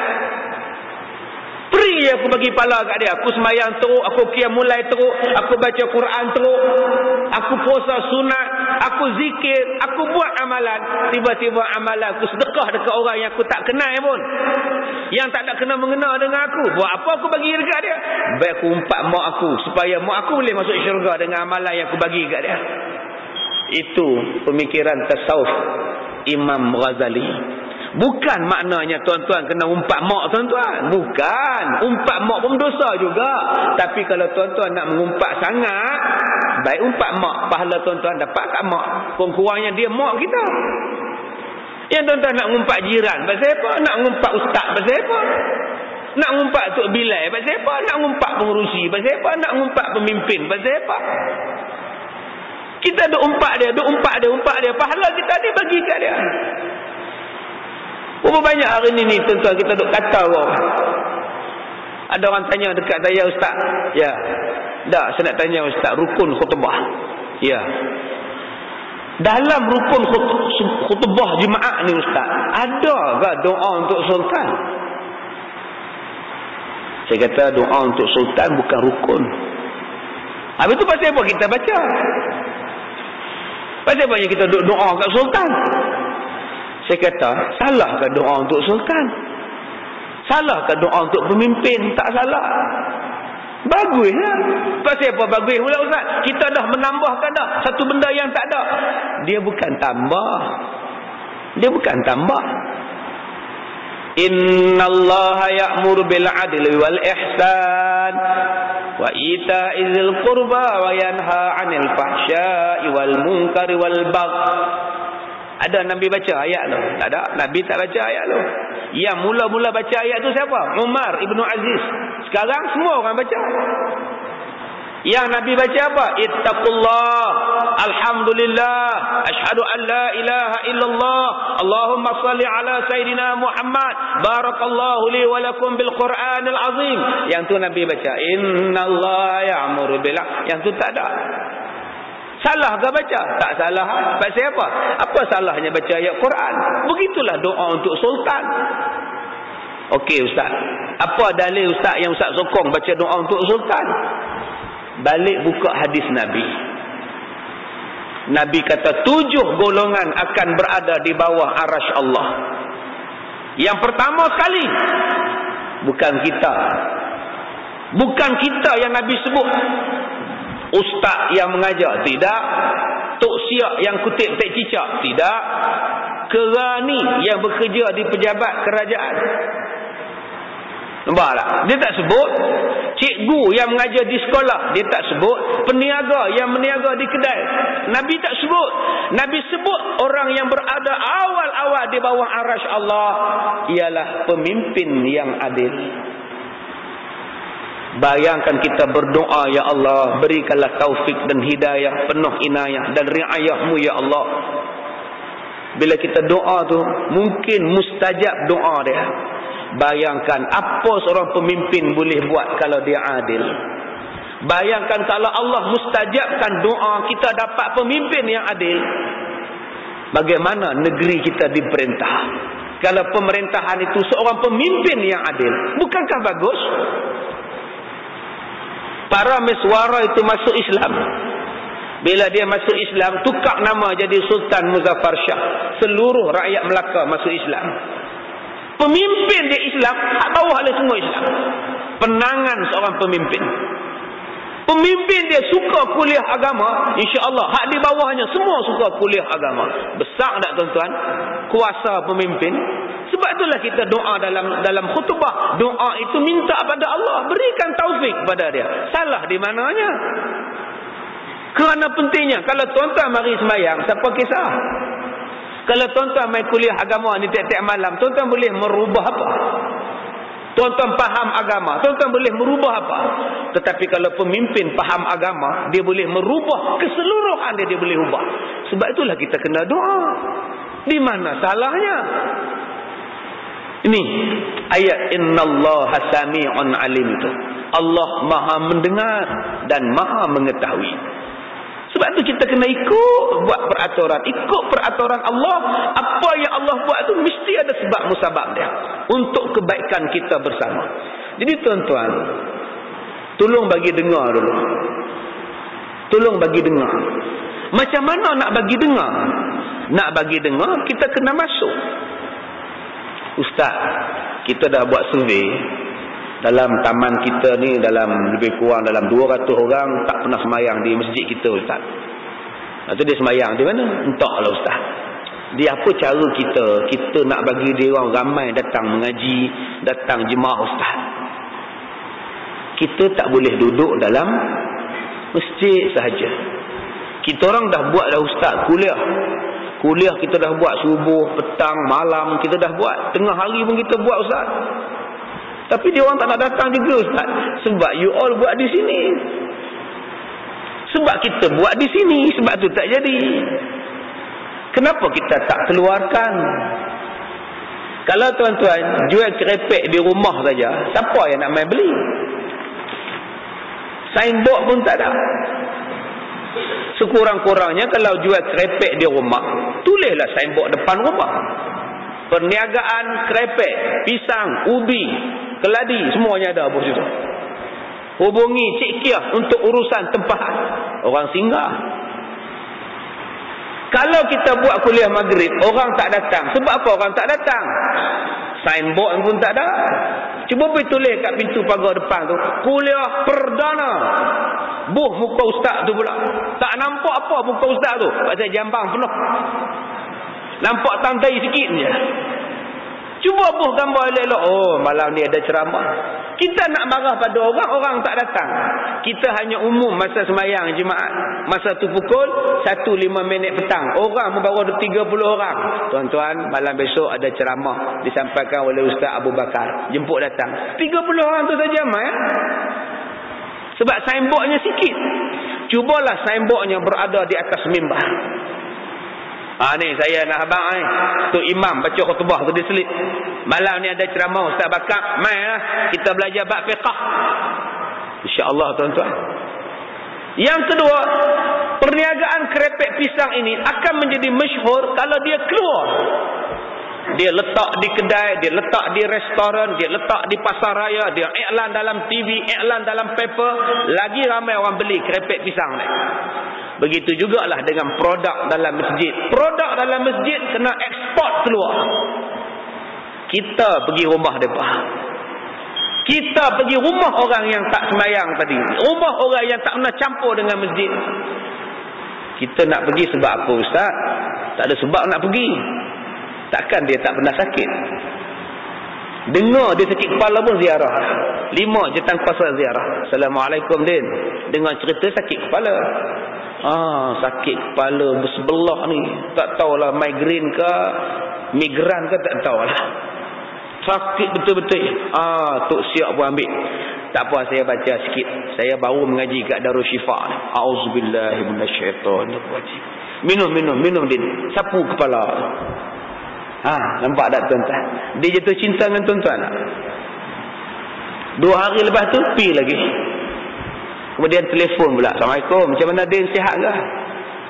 Free aku bagi pahala kat dia. Aku sembahyang teruk, aku qiyam mulai teruk, aku baca Quran teruk, aku puasa sunat, aku zikir, aku buat amalan. Tiba-tiba amalan aku sedekah dekat orang yang aku tak kenal pun, yang tak ada kena-mengena dengan aku. Buat apa aku bagi dekat dia? Baik aku umpat mak aku supaya mak aku boleh masuk syurga dengan amalan yang aku bagi dekat dia. Itu pemikiran tasawuf Imam Ghazali. Bukan maknanya tuan-tuan kena umpat mak tuan-tuan. Bukan. Umpat mak pun dosa juga. Tapi kalau tuan-tuan nak mengumpat sangat, baik umpat mak. Pahala tuan-tuan dapat kat mak. Kurang-kurangnya dia mak kita. Yang tuan-tuan nak mengumpat jiran pasal apa? Nak mengumpat ustaz pasal apa? Nak mengumpat Tok Bilal pasal apa? Nak mengumpat pengurusi pasal apa? Nak mengumpat pemimpin pasal apa? Kita duk umpat dia. Pahala kita dia bagi kat dia. Berapa banyak hari ni tuan-tuan kita duk kata orang. Ada orang tanya dekat saya, ustaz. Ya. Tak, saya nak tanya ustaz, rukun khutbah. Ya. Dalam rukun khutbah jemaah ni ustaz, ada ke doa untuk sultan? Saya kata doa untuk sultan bukan rukun. Habis tu pasal apa kita baca? Pasal apa kita doa kat sultan? Saya kata, salahkah doa untuk sultan? Salahkah doa untuk pemimpin? Tak salah. Bagus lah. Pasal apa bagus pula ustaz? Kita dah menambahkan dah satu benda yang tak ada. Dia bukan tambah. Innallaha ya'muru bil 'adli wal ihsan wa ita'i dzil qurba wa yanha 'anil fahsya'i wal munkari wal baghi. Ada Nabi baca ayat tu? Tak ada. Nabi tak baca ayat tu. Yang mula-mula baca ayat tu siapa? Umar Ibn Aziz. Sekarang semua orang baca. Yang Nabi baca apa? Ittaqullah, alhamdulillah, asyhadu an la ilaha illallah, Allahumma salli ala Sayyidina Muhammad, barakallahu li wa lakum bil Qur'anil azim. Yang tu Nabi baca. Innallaha ya'muru bil. Yang tu tak ada. Salah ke baca? Tak salah. Pasal apa? Apa salahnya baca ayat Quran? Begitulah doa untuk sultan. Okey ustaz. Apa dalil ustaz yang ustaz sokong baca doa untuk sultan? Balik buka hadis Nabi. Nabi kata 7 golongan akan berada di bawah arasy Allah. Yang pertama sekali, bukan kita. Bukan kita yang Nabi sebut. Ustaz yang mengajar, tidak. Tok siak yang kutip tek cicak, tidak. Kerani yang bekerja di pejabat kerajaan. Nampak tak? Dia tak sebut. Cikgu yang mengajar di sekolah, dia tak sebut. Peniaga yang meniaga di kedai, Nabi tak sebut. Nabi sebut orang yang berada awal-awal di bawah arasy Allah ialah pemimpin yang adil. Bayangkan kita berdoa, ya Allah, berikanlah taufik dan hidayah, penuh inayah dan riayahmu ya Allah. Bila kita doa tu, mungkin mustajab doa dia. Bayangkan apa seorang pemimpin boleh buat kalau dia adil. Bayangkan kalau Allah mustajabkan doa kita dapat pemimpin yang adil. Bagaimana negeri kita diperintah? Kalau pemerintahan itu seorang pemimpin yang adil, bukankah bagus? Para meswara itu masuk Islam. Bila dia masuk Islam, tukar nama jadi Sultan Muzaffar Shah. Seluruh rakyat Melaka masuk Islam. Pemimpin dia Islam, hak bawah dia semua Islam. Penangan seorang pemimpin. Pemimpin dia suka kuliah agama, insya-Allah hak di bawahnya semua suka kuliah agama. Besar tak tuan-tuan kuasa pemimpin? Sebab itulah kita doa dalam khutbah. Doa itu minta pada Allah, berikan taufik pada dia. Salah di mananya? Kerana pentingnya, kalau tuan-tuan mari sembahyang, siapa kisah? Kalau tuan-tuan main kuliah agama ni tiap-tiap malam, tuan-tuan boleh merubah apa? Tuan-tuan faham agama, tuan-tuan boleh merubah apa? Tetapi kalau pemimpin faham agama, dia boleh merubah keseluruhan dia boleh ubah. Sebab itulah kita kena doa. Di mana salahnya? Ini ayat innallaha sami'un alim itu. Allah Maha mendengar dan Maha mengetahui. Sebab tu kita kena ikut buat peraturan. Ikut peraturan Allah. Apa yang Allah buat tu mesti ada sebab musabab dia. Untuk kebaikan kita bersama. Jadi tuan-tuan, tolong bagi dengar dulu. Tolong bagi dengar. Macam mana nak bagi dengar? Nak bagi dengar, kita kena masuk. Ustaz, kita dah buat survei. Dalam taman kita ni, dalam lebih kurang dalam 200 orang tak pernah semayang di masjid kita, Ustaz. Lepas tu dia semayang di mana? Entahlah Ustaz. Dia apa cara kita nak bagi dia orang ramai datang mengaji, datang jemaah Ustaz. Kita tak boleh duduk dalam masjid sahaja. Kita orang dah buat dah Ustaz kuliah kita dah buat subuh, petang, malam kita dah buat, tengah hari pun kita buat Ustaz. Tapi dia orang tak nak datang juga Ustaz. Sebab you all buat di sini. Sebab kita buat di sini, sebab tu tak jadi. Kenapa kita tak keluarkan? Kalau tuan-tuan jual kerepek di rumah saja, siapa yang nak main beli? Signboard pun tak ada. Sekurang-kurangnya kalau jual kerepek di rumah, tulislah signboard depan rumah. Perniagaan kerepek, pisang, ubi, keladi, semuanya ada bos itu. Hubungi Cik Kiah untuk urusan tempahan. Orang singgah. Kalau kita buat kuliah maghrib, orang tak datang. Sebab apa orang tak datang? Signboard pun tak ada. Cuba pergi tulis kat pintu pagar depan tu, kuliah perdana. Buh muka ustaz tu pula. Tak nampak apa muka ustaz tu. Pasal jambang penuh. Nampak tandai sikit je. Cuba buh gambar elok-elok. Oh, malam ni ada ceramah. Kita nak marah pada orang tak datang. Kita hanya umum masa semayang jemaat. Masa tu pukul 1:05 petang. Orang baru ada 30 orang. Tuan-tuan, malam besok ada ceramah disampaikan oleh Ustaz Abu Bakar. Jemput datang. 30 orang tu saja, Mai. Sebab signboardnya sikit. Cubalah signboardnya berada di atas mimbar. Ni saya nak abang tu imam baca khutbah tu diselip. Malam ni ada ceramah Ustaz Bakar, mainlah kita belajar bab fiqh. Insya-Allah tuan-tuan. Yang kedua, perniagaan kerepek pisang ini akan menjadi masyhur kalau dia keluar. Dia letak di kedai, dia letak di restoran, dia letak di pasar raya, dia iklan dalam TV, iklan dalam paper, lagi ramai orang beli kerepek pisang ni. Begitu jugalah dengan produk dalam masjid. Produk dalam masjid kena ekspor keluar. Kita pergi rumah mereka. Kita pergi rumah orang yang tak semayang tadi. Rumah orang yang tak pernah campur dengan masjid. Kita nak pergi sebab apa Ustaz? Tak ada sebab nak pergi. Takkan dia tak pernah sakit. Dengar dia sakit kepala pun ziarah. 5 je kuasa ziarah. Assalamualaikum Din. Dengar cerita sakit kepala. Sakit kepala bersebelah ni. Tak tahulah migrain ke migran ke tak tahulah. Sakit betul-betul. Tok siap pun ambil. Tak apa, saya baca sikit. Saya baru mengaji kat Darul Syifa ni. Auzubillahi minasyaitonir rajim. Minum Din. Sapu kepala. Nampak tak tuan-tuan? Dia jatuh cinta dengan tuan-tuan. 2 hari lepas tu pi lagi. Kemudian telefon pula. Assalamualaikum. Macam mana Din, sihat ke?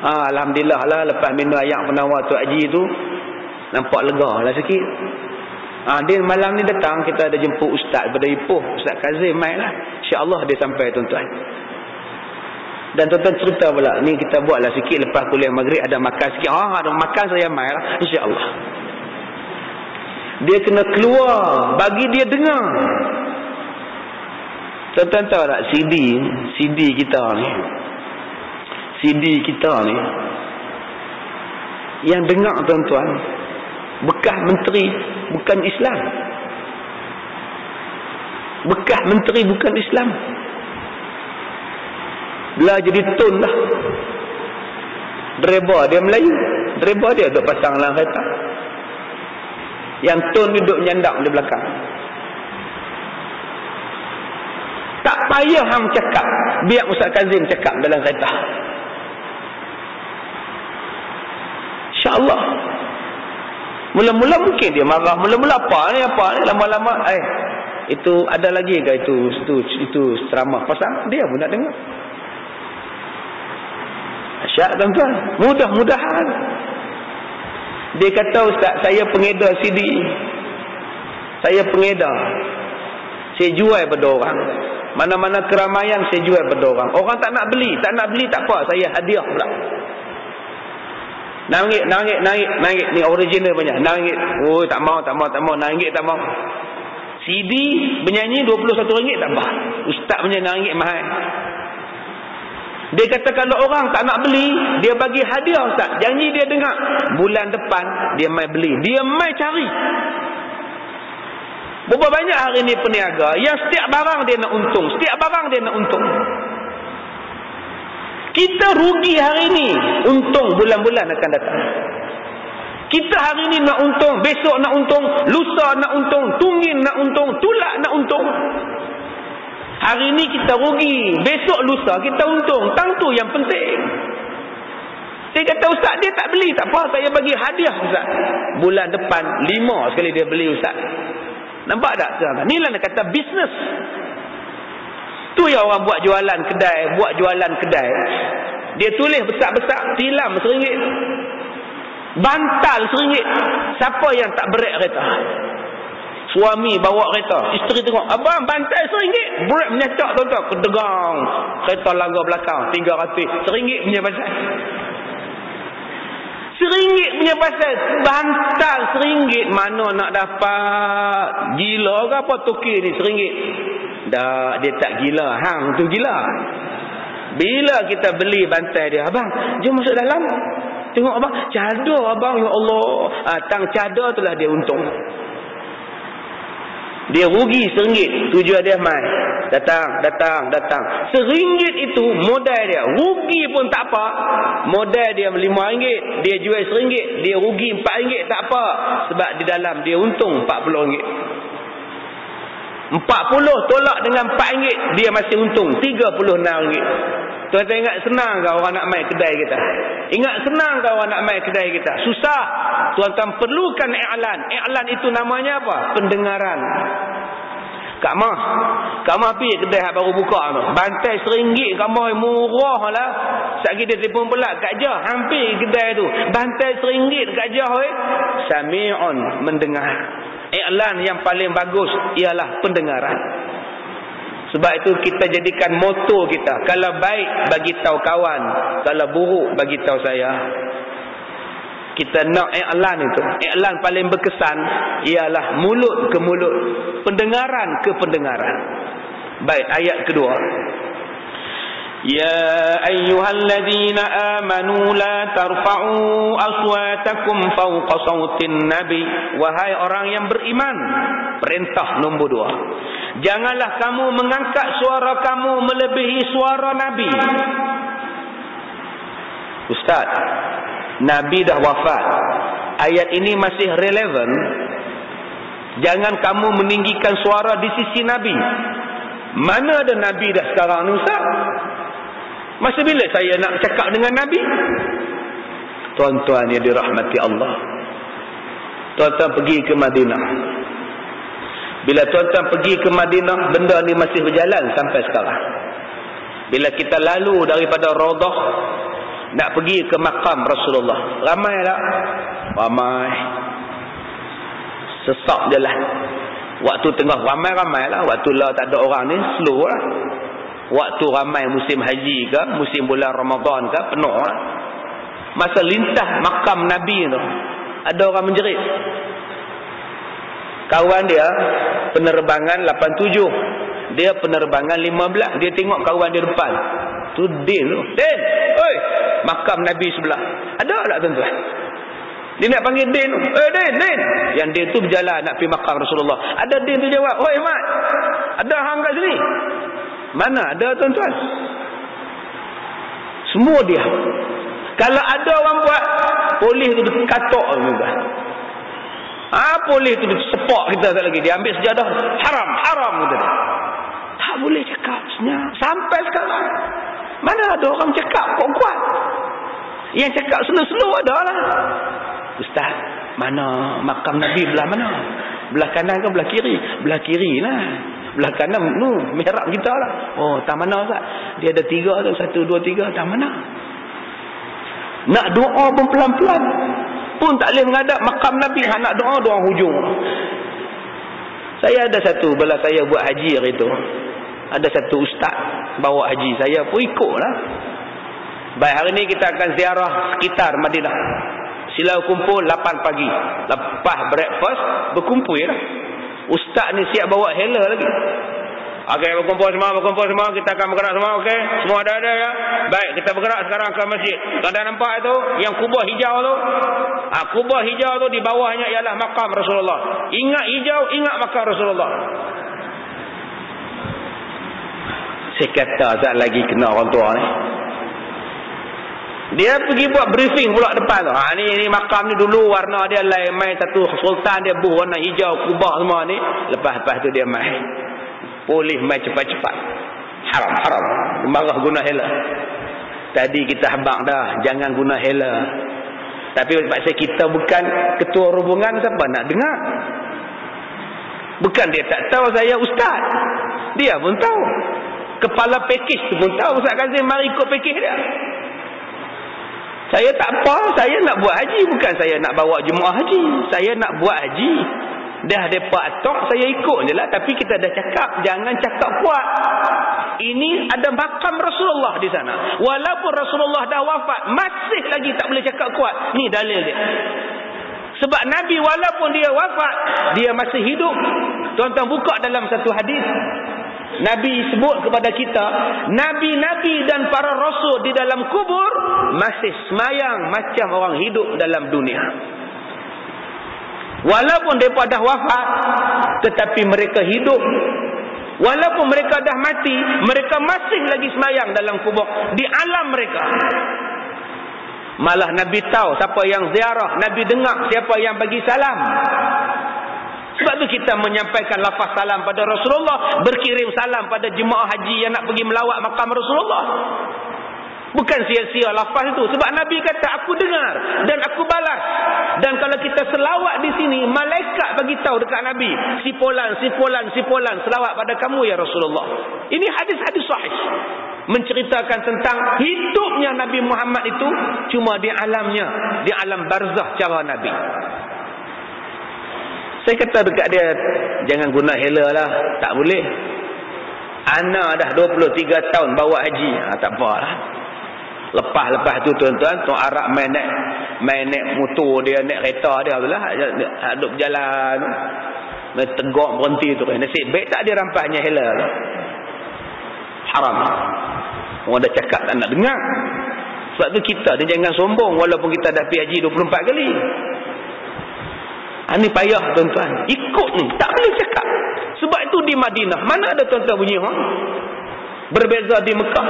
Alhamdulillah lah. Lepas minum ayak penawar Tok Haji tu, nampak lega lah sikit. Din malam ni datang, kita ada jemput Ustaz daripada Ipoh. Ustaz Kazim main lah. InsyaAllah dia sampai tuan-tuan. Dan tuan-tuan cerita pula, ni kita buat lah sikit lepas kuliah maghrib ada makan sikit. Ada makan saya main lah. InsyaAllah. Dia kena keluar, bagi dia dengar. Tuan-tuan tahu tak CD kita ni yang dengar tuan-tuan bekas menteri bukan Islam. Bekas menteri bukan Islam. Belah jadi tun lah. Driver dia Melayu. Driver dia duduk pasang dalam kereta. Yang tun duduk nyandak di belakang. Tak payah hang cakap. Biar Ustaz Kazim cakap dalam kereta. InsyaAllah. Mula-mula mungkin dia marah. Mula-mula apa ni. Lama-lama. Itu ada lagi ke itu ceramah pasang? Dia pun nak dengar. Syak tuan-tuan. Mudah-mudahan. Dia kata, Ustaz, saya pengedar CD. Saya pengedar. Saya jual pada orang. Mana-mana keramaian saya jual pada orang. Orang tak nak beli. Tak nak beli tak apa. Saya hadiah pula. Naik. Ni original punya. Naik. Oh, tak mau. Naik tak mau. CD bernyanyi RM21 tak apa. Ustaz punya naik mahal. Dia kata kalau orang tak nak beli, dia bagi hadiah Ustaz. Janji dia dengar. Bulan depan, dia mai beli. Dia mai cari. Berapa banyak hari ni peniaga yang setiap barang dia nak untung. Kita rugi hari ni. Untung bulan-bulan akan datang. Kita hari ni nak untung. Besok nak untung. Lusa nak untung. Tunggin nak untung. Tulak nak untung. Hari ni kita rugi. Besok lusa kita untung. Tang tu yang penting. Dia kata Ustaz dia tak beli. Tak apa saya bagi hadiah Ustaz. Bulan depan 5 sekali dia beli Ustaz. Nampak tak? Inilah nak kata bisnes. Tu yang orang buat jualan kedai. Dia tulis besar-besar. Tilam RM1. Bantal RM1. Siapa yang tak berat kereta? Suami bawa kereta, isteri tengok, abang bantai RM1, brek menyetak tuan-tuan, kedegang, kereta langgar belakang, 300, RM1 punya pasal. RM1 punya pasal, bantal RM1, mana nak dapat? Gila ke apa toki ni RM1? Dah, dia tak gila, hang tu gila. Bila kita beli bantai dia, abang, jom masuk dalam. Tengok abang, cadar abang, ya Allah. Tang cadar itulah dia untung. Dia rugi RM1. Tujuan dia mai. Datang. RM1 itu modal dia. Rugi pun tak apa. Modal dia RM5. Dia jual RM1. Dia rugi RM4 tak apa. Sebab di dalam dia untung RM40. 40 tolak dengan RM4. Dia masih untung RM36. Tuan-tuan ingat senang ke orang nak main kedai kita? Ingat senang ke orang nak main kedai kita? Susah. Tuan-tuan perlukan i'lan. I'lan itu namanya apa? Pendengaran. Kak Mah pergi kedai yang baru buka tu. Bantai RM1 Kak Mah murah lah. Sekali dia telefon pula Kak Jah hampir kedai tu. Bantai RM1 Kak Jah. Sami'un, mendengar. I'lan yang paling bagus ialah pendengaran. Sebab itu kita jadikan moto kita. Kalau baik, bagi tahu kawan. Kalau buruk, bagi tahu saya. Kita nak i'lan itu. I'lan paling berkesan ialah mulut ke mulut. Pendengaran ke pendengaran. Baik, ayat kedua. Ya ayyuhalladzina amanu la tarfa'u aswatakum fawqa sautin nabi. Wahai orang yang beriman. Perintah nombor 2. Janganlah kamu mengangkat suara kamu melebihi suara Nabi. Ustaz, Nabi dah wafat. Ayat ini masih relevan. Jangan kamu meninggikan suara di sisi Nabi. Mana ada Nabi dah sekarang ni Ustaz? Masa bila saya nak cakap dengan Nabi? Tuan-tuan yang dirahmati Allah. Tuan-tuan pergi ke Madinah. Bila tuan-tuan pergi ke Madinah, benda ni masih berjalan sampai sekarang. Bila kita lalu daripada Raudhah nak pergi ke makam Rasulullah, ramai tak? Ramai. Sesak je lah. Waktu tengah ramai-ramai lah. Waktu lah tak ada orang ni, slow lah. Waktu ramai musim haji ke, musim bulan Ramadan ke, penuh lah. Masa lintah makam Nabi tu, ada orang menjerit. Kawan dia penerbangan 87. Dia penerbangan 15. Dia tengok kawan dia depan. Tu Din tu. Din! Oi! Makam Nabi sebelah. Ada tak tuan-tuan? Dia nak panggil Din tu. Din! Yang Din tu berjalan nak pergi makam Rasulullah. Ada Din tu jawab. Oi Mat! Ada hang kat sini? Mana ada tuan-tuan? Semua dia. Kalau ada orang buat, polis tu katok juga. Polis tu sepak kita tak lagi. Dia ambil sejadah. Haram gitu. Tak boleh cakap senyap. Sampai sekarang. Mana ada orang cakap kuat. Yang cakap slow-slow ada lah. Ustaz, mana makam Nabi belah mana? Belah kanan ke belah kiri? Belah kiri lah. Belah kanan mihrab kita lah. Oh, tak mana Ustaz? Dia ada 3 tu. 1, 2, 3. Tak mana? Nak doa pun pelan-pelan. Pun tak boleh menghadap makam Nabi. Nak doa hujung. Saya ada satu, bila saya buat haji hari tu, ada satu ustaz bawa haji. Saya pun ikut lah. Baik, hari ni kita akan ziarah sekitar Madinah. Sila kumpul 8 pagi. Lepas breakfast, berkumpul lah. Ustaz ni siap bawa hela lagi. Okey, berkumpul semua. Kita akan bergerak semua, okey? Semua ada ya? Baik, kita bergerak sekarang ke masjid. Anda nampak itu? Yang kubah hijau tu? Kubah hijau tu di bawahnya ialah makam Rasulullah. Ingat hijau, ingat makam Rasulullah. Saya kata saat lagi kena orang tua ni. Dia pergi buat briefing pula depan tu. Ni makam ni dulu warna dia lain. Main satu sultan dia buh warna hijau, kubah semua ni. Lepas tu dia main. Polis main cepat-cepat. Haram. Marah guna hela. Tadi kita habaq dah. Jangan guna hela. Tapi pasal kita bukan ketua rombongan, siapa nak dengar? Bukan dia tak tahu saya ustaz. Dia pun tahu. Kepala pakej tu pun tahu. Ustaz Kazim mari ikut pakej dia. Saya tak apa. Saya nak buat haji. Bukan saya nak bawa jemaah haji. Saya nak buat haji. Dah mereka atok, saya ikut je lah. Tapi kita dah cakap, jangan cakap kuat. Ini ada makam Rasulullah di sana. Walaupun Rasulullah dah wafat, masih lagi tak boleh cakap kuat. Ni dalil dia. Sebab Nabi walaupun dia wafat, dia masih hidup. Tuan-tuan buka dalam satu hadis. Nabi sebut kepada kita, Nabi-Nabi dan para Rasul di dalam kubur masih semayang macam orang hidup dalam dunia. Walaupun mereka dah wafat, tetapi mereka hidup. Walaupun mereka dah mati, mereka masih lagi semayang dalam kubur. Di alam mereka. Malah Nabi tahu siapa yang ziarah. Nabi dengar siapa yang bagi salam. Sebab tu kita menyampaikan lafaz salam pada Rasulullah. Berkirim salam pada jemaah haji yang nak pergi melawat makam Rasulullah. Bukan sia-sia lafaz itu. Sebab Nabi kata, aku dengar dan aku balas. Dan kalau kita selawat di sini, malaikat bagi tahu dekat Nabi, si Fulan selawat pada kamu ya Rasulullah. Ini hadis-hadis sahih. Menceritakan tentang hidupnya Nabi Muhammad itu cuma di alamnya, di alam barzah cara Nabi. Saya kata dekat dia, jangan guna hela lah. Tak boleh. Ana dah 23 tahun bawa haji. Tak apalah. Lepas tu tuan-tuan, tuan Arab main naik motor dia, naik kereta dia lah. Duduk berjalan. Main tegak berhenti tu. Nasib baik tak dia rampaknya hela lah. Haram. Orang dah cakap tak nak dengar. Sebab tu kita ni jangan sombong walaupun kita dah pergi haji 24 kali. Ini payah tuan-tuan. Ikut ni. Tak boleh cakap. Sebab itu di Madinah. Mana ada tuan-tuan bunyi? Berbeza di Mekah.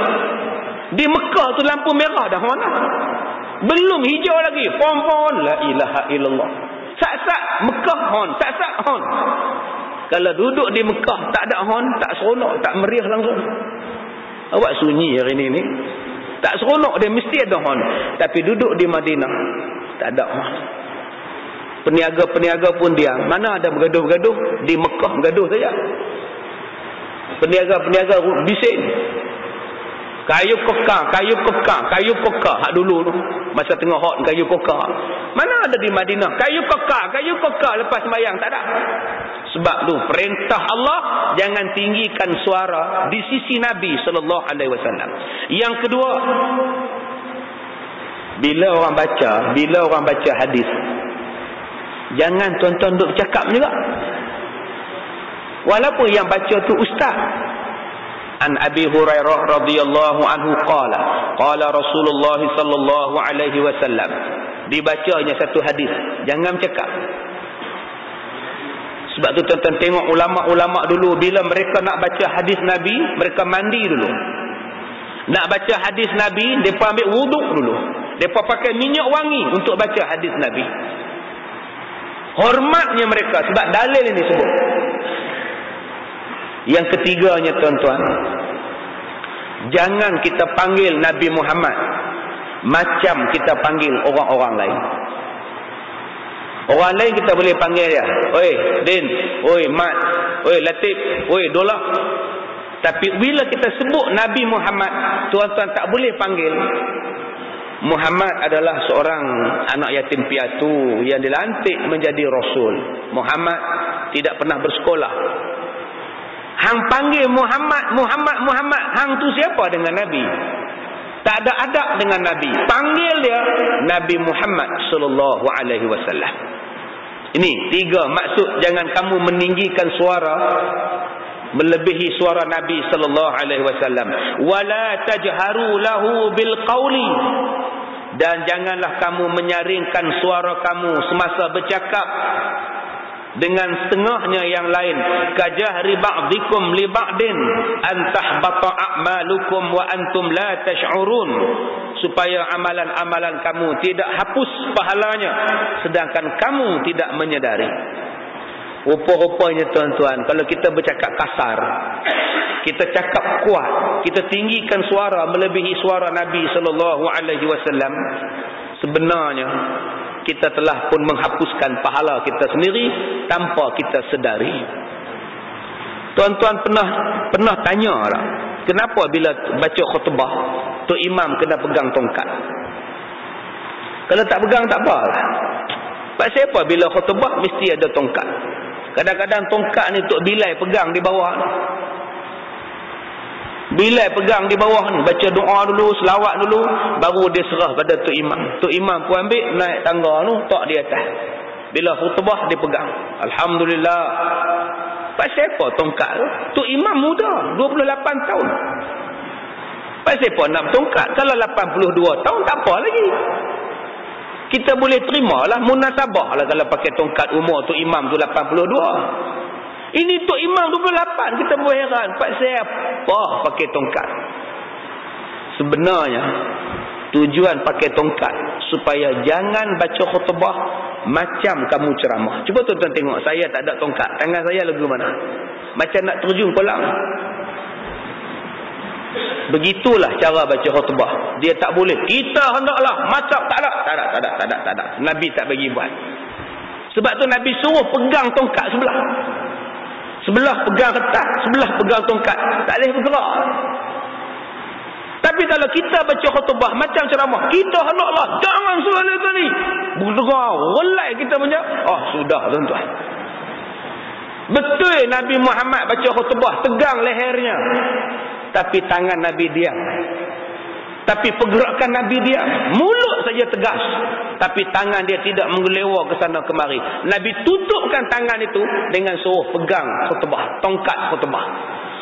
Di Mekah tu lampu merah dah. Mana? Belum hijau lagi. Pon-pon. La ilaha illallah. Sak-sak Mekah hon. Sak-sak hon. Kalau duduk di Mekah tak ada hon. Tak seronok. Tak meriah langsung. Awak sunyi hari ni. Tak seronok dia. Mesti ada hon. Tapi duduk di Madinah tak ada hon. Peniaga-peniaga pun diam. Mana ada bergaduh-bergaduh? Di Mekah bergaduh saja. Peniaga-peniaga bising. Kayu kokar. Hak dulu tu. Masa tengah hot kayu kokar. Mana ada di Madinah? Kayu kokar. Lepas sembahyang. Tak ada. Sebab tu perintah Allah, jangan tinggikan suara di sisi Nabi SAW. Yang kedua, bila orang baca hadis, jangan tuan-tuan duk bercakap juga. Walaupun yang baca tu ustaz. An Abi Hurairah radhiyallahu anhu qala Rasulullah sallallahu alaihi wasallam. Dibacanya satu hadis, jangan bercakap. Sebab tu tuan-tuan tengok ulama-ulama dulu, bila mereka nak baca hadis Nabi, mereka mandi dulu. Nak baca hadis Nabi, mereka ambil wuduk dulu. Mereka pakai minyak wangi untuk baca hadis Nabi. Hormatnya mereka, sebab dalil ini sebut. Yang ketiganya tuan-tuan, jangan kita panggil Nabi Muhammad macam kita panggil orang-orang lain. Orang lain kita boleh panggil dia, oi Din, oi Mat, oi Latif, oi Dola. Tapi bila kita sebut Nabi Muhammad, tuan-tuan tak boleh panggil. Muhammad adalah seorang anak yatim piatu yang dilantik menjadi Rasul. Muhammad tidak pernah bersekolah. Hang panggil Muhammad, Muhammad, Muhammad. Hang tu siapa dengan Nabi? Tak ada adab dengan Nabi. Panggil dia Nabi Muhammad sallallahu alaihi wasallam. Ini 3 maksud jangan kamu meninggikan suara melebihi suara Nabi sallallahu alaihi wasallam. Wala tajharu lahu bil qauli, dan janganlah kamu menyaringkan suara kamu semasa bercakap dengan setengahnya yang lain. Kajahri ba'dikum li ba'din an tahbata a'malukum wa antum la tash'urun, supaya amalan-amalan kamu tidak hapus pahalanya sedangkan kamu tidak menyedari. Rupa-rupanya tuan-tuan, kalau kita bercakap kasar, kita cakap kuat, kita tinggikan suara melebihi suara Nabi sallallahu alaihi wasallam, sebenarnya kita telah pun menghapuskan pahala kita sendiri tanpa kita sedari. Tuan-tuan pernah tanya lah, kenapa bila baca khutbah tu imam kena pegang tongkat? Kalau tak pegang tak apalah. Pasal apa bila khutbah mesti ada tongkat? Kadang-kadang tongkat ni Tok Bilal pegang di bawah ni. Bilal pegang di bawah ni, baca doa dulu, selawat dulu, baru dia serah pada Tok Imam. Tok Imam pun ambil, naik tangga tu, tak di atas. Bila khutbah dia pegang. Alhamdulillah. Pasal apa tongkat tu? Tok Imam muda, 28 tahun. Pasal apa nak tongkat? Kalau 82 tahun tak apa lagi. Kita boleh terimalah, munasabah lah kalau pakai tongkat umur Tok Imam tu 82. Ini Tok Imam 28, kita berheran pasal apa pakai tongkat. Sebenarnya tujuan pakai tongkat supaya jangan baca khutbah macam kamu ceramah. Cuba tuan-tuan tengok, saya tak ada tongkat, tangan saya lagu mana? Macam nak terjun kolam. Begitulah cara baca khutbah. Dia tak boleh, kita hendaklah macam tak ada. Nabi tak bagi buat. Sebab tu Nabi suruh pegang tongkat sebelah pegang kertas, sebelah pegang tongkat, tak boleh bergerak. Tapi kalau kita baca khutbah macam ceramah, kita hendaklah jangan suara tadi bergerak, relai kita punya. Oh sudah tuan-tuan. Betul Nabi Muhammad baca khutbah tegang lehernya, tapi tangan Nabi diam. Tapi pergerakan Nabi diam. Mulut saja tegas, tapi tangan dia tidak menggelewa ke sana kemari. Nabi tutupkan tangan itu dengan suruh pegang khutbah, tongkat khutbah.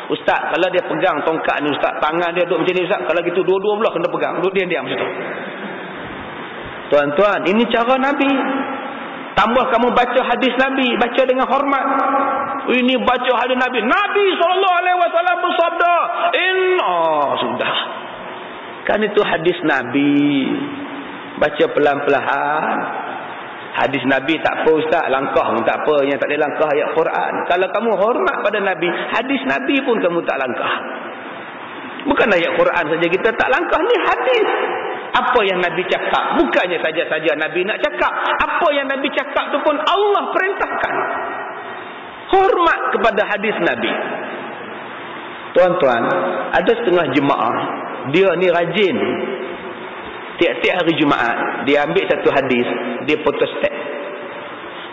Ustaz, kalau dia pegang tongkat ni Ustaz, tangan dia duduk macam ni Ustaz, kalau gitu dua-dua belah kena pegang, duduk diam-diam situ. Tuan-tuan, ini cara Nabi. Tambah kamu baca hadis Nabi, baca dengan hormat. Ini baca hadis Nabi. Nabi SAW bersabda, sudah. Kan itu hadis Nabi. Baca pelan-pelan. Hadis Nabi tak apa Ustaz, langkah pun tak apa, yang tak ada langkah ayat Quran. Kalau kamu hormat pada Nabi, hadis Nabi pun kamu tak langkah. Bukan ayat Quran saja kita tak langkah, ni hadis. Apa yang Nabi cakap, bukannya saja-saja Nabi nak cakap, apa yang Nabi cakap tu pun Allah perintahkan. Hormat kepada hadis Nabi. Tuan-tuan, ada setengah jemaah, dia ni rajin. Tiap-tiap hari Jumaat, dia ambil satu hadis, dia photostat.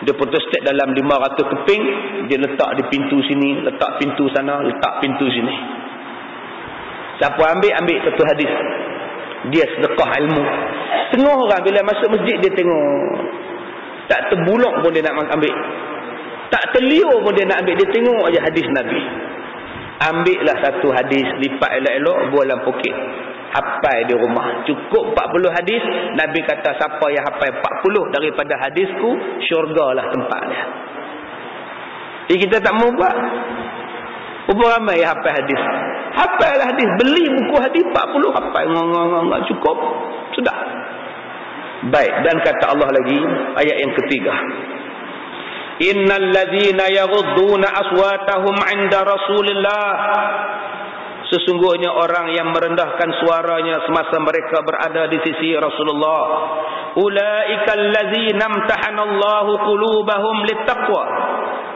Dia photostat dalam 500 keping, dia letak di pintu sini, letak pintu sana, letak pintu sini. Siapa ambil satu hadis, dia sedekah ilmu. Setengah orang bila masuk masjid dia tengok, tak terbulok pun dia nak ambil, tak terliur pun dia nak ambil, dia tengok aja hadis Nabi. Ambillah satu hadis, lipat elok-elok, buat dalam poket, hafal di rumah. Cukup 40 hadis. Nabi kata siapa yang hafal 40 daripada hadisku, syurga lah tempatnya. Jadi kita tak mau buat. Berapa ramai yang hafal hadis? Hafal hadis, beli buku hadis 40, hafal ngong cukup, sudah. Baik, dan kata Allah lagi ayat yang ketiga, innal ladzina yaghudduna aswatahum 'inda Rasulillah, sesungguhnya orang yang merendahkan suaranya semasa mereka berada di sisi Rasulullah, ulaikal ladzina amtahanallahu qulubahum littaqwa.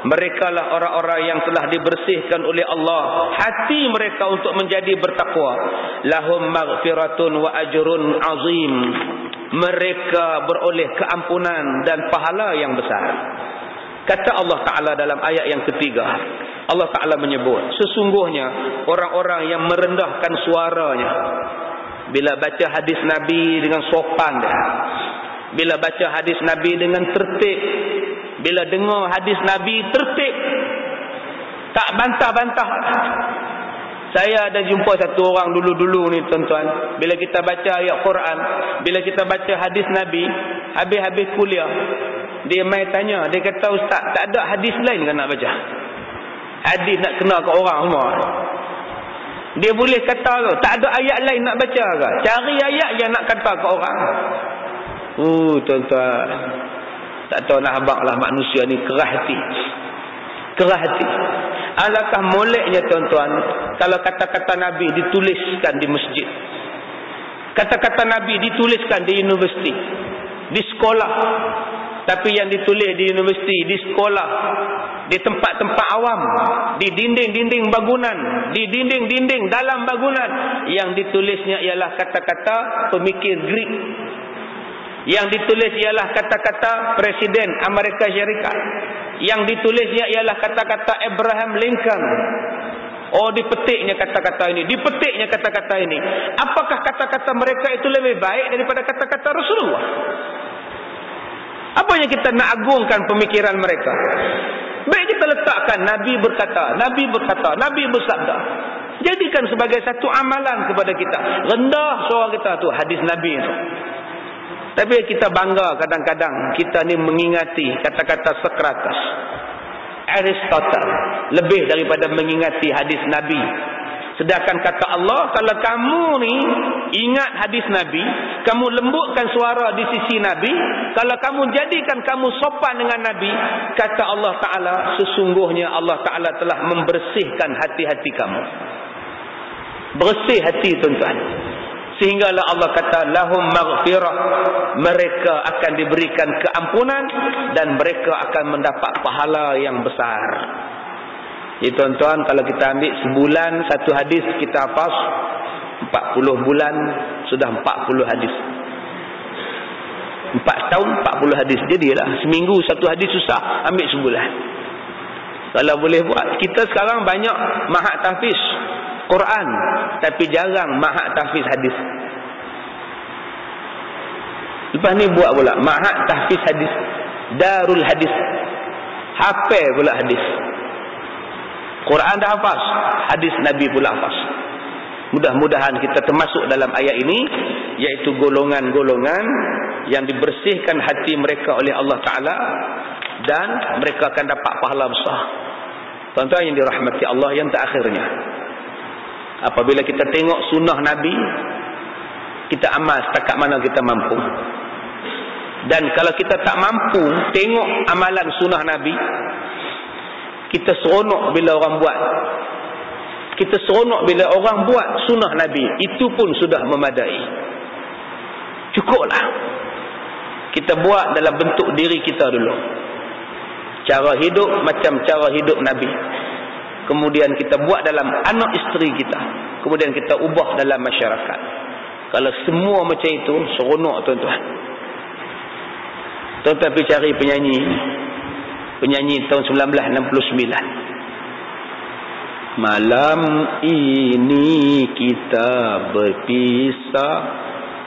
Mereka lah orang-orang yang telah dibersihkan oleh Allah hati mereka untuk menjadi bertakwa. Lahum maghfiratun wa ajrun azim. Mereka beroleh keampunan dan pahala yang besar. Kata Allah Ta'ala dalam ayat yang ketiga, Allah Ta'ala menyebut, sesungguhnya orang-orang yang merendahkan suaranya bila baca hadis Nabi dengan sopan dia, bila baca hadis Nabi dengan tertib, bila dengar hadis Nabi tertib, tak bantah-bantah. Saya ada jumpa satu orang dulu-dulu ni tuan-tuan, bila kita baca ayat Quran, bila kita baca hadis Nabi, habis-habis kuliah, dia mai tanya, dia kata, ustaz, tak ada hadis lain kan nak baca? Hadis nak kena ke orang semua. Dia boleh kata ke, tak ada ayat lain nak baca ke? Cari ayat yang nak kata ke orang. Tuan-tuan, tak tahu nak abang lah, manusia ni kerah hati. Kerah hati. Alangkah moleknya tuan-tuan kalau kata-kata Nabi dituliskan di masjid, kata-kata Nabi dituliskan di universiti, di sekolah. Tapi yang ditulis di universiti, di sekolah, di tempat-tempat awam, di dinding-dinding bangunan, di dinding-dinding dalam bangunan, yang ditulisnya ialah kata-kata pemikir Greek, yang ditulis ialah kata-kata Presiden Amerika Syarikat, yang ditulisnya ialah kata-kata Abraham Lincoln. Oh, dipetiknya kata-kata ini, dipetiknya kata-kata ini. Apakah kata-kata mereka itu lebih baik daripada kata-kata Rasulullah? Apa yang kita nak agungkan pemikiran mereka? Baik kita letakkan Nabi berkata, Nabi berkata, Nabi bersabda. Jadikan sebagai satu amalan kepada kita. Rendah suara kita tu hadis Nabi itu. Tapi kita bangga kadang-kadang kita ni mengingati kata-kata Sokrates, Aristotle lebih daripada mengingati hadis Nabi. Sedangkan kata Allah, kalau kamu ni ingat hadis Nabi, kamu lembutkan suara di sisi Nabi, kalau kamu jadikan kamu sopan dengan Nabi, kata Allah Ta'ala, sesungguhnya Allah Ta'ala telah membersihkan hati-hati kamu. Bersih hati tuan-tuan. Sehinggalah Allah kata, lahum maghfirah, mereka akan diberikan keampunan dan mereka akan mendapat pahala yang besar. Jadi tuan-tuan, kalau kita ambil sebulan satu hadis kita hafaz, 40 bulan sudah 40 hadis. 4 tahun 40 hadis. Jadilah seminggu satu hadis susah, ambil sebulan. Kalau boleh buat. Kita sekarang banyak mahat tahfiz Quran, tapi jarang mahat tahfiz hadis. Lepas ni buat pula mahat tahfiz hadis, darul hadis, hafal pula hadis. Quran dah hafaz, hadis Nabi pula hafaz. Mudah-mudahan kita termasuk dalam ayat ini, iaitu golongan-golongan yang dibersihkan hati mereka oleh Allah Ta'ala dan mereka akan dapat pahala besar. Tuan-tuan yang dirahmati Allah, yang terakhirnya, apabila kita tengok sunnah Nabi, kita amal setakat mana kita mampu. Dan kalau kita tak mampu tengok amalan sunnah Nabi, kita seronok bila orang buat. Kita seronok bila orang buat sunnah Nabi. Itu pun sudah memadai. Cukuplah. Kita buat dalam bentuk diri kita dulu. Cara hidup macam cara hidup Nabi. Kemudian kita buat dalam anak isteri kita. Kemudian kita ubah dalam masyarakat. Kalau semua macam itu, seronok tuan-tuan. Tuan-tuan pergi cari penyanyi tahun 1969. Malam ini kita berpisah,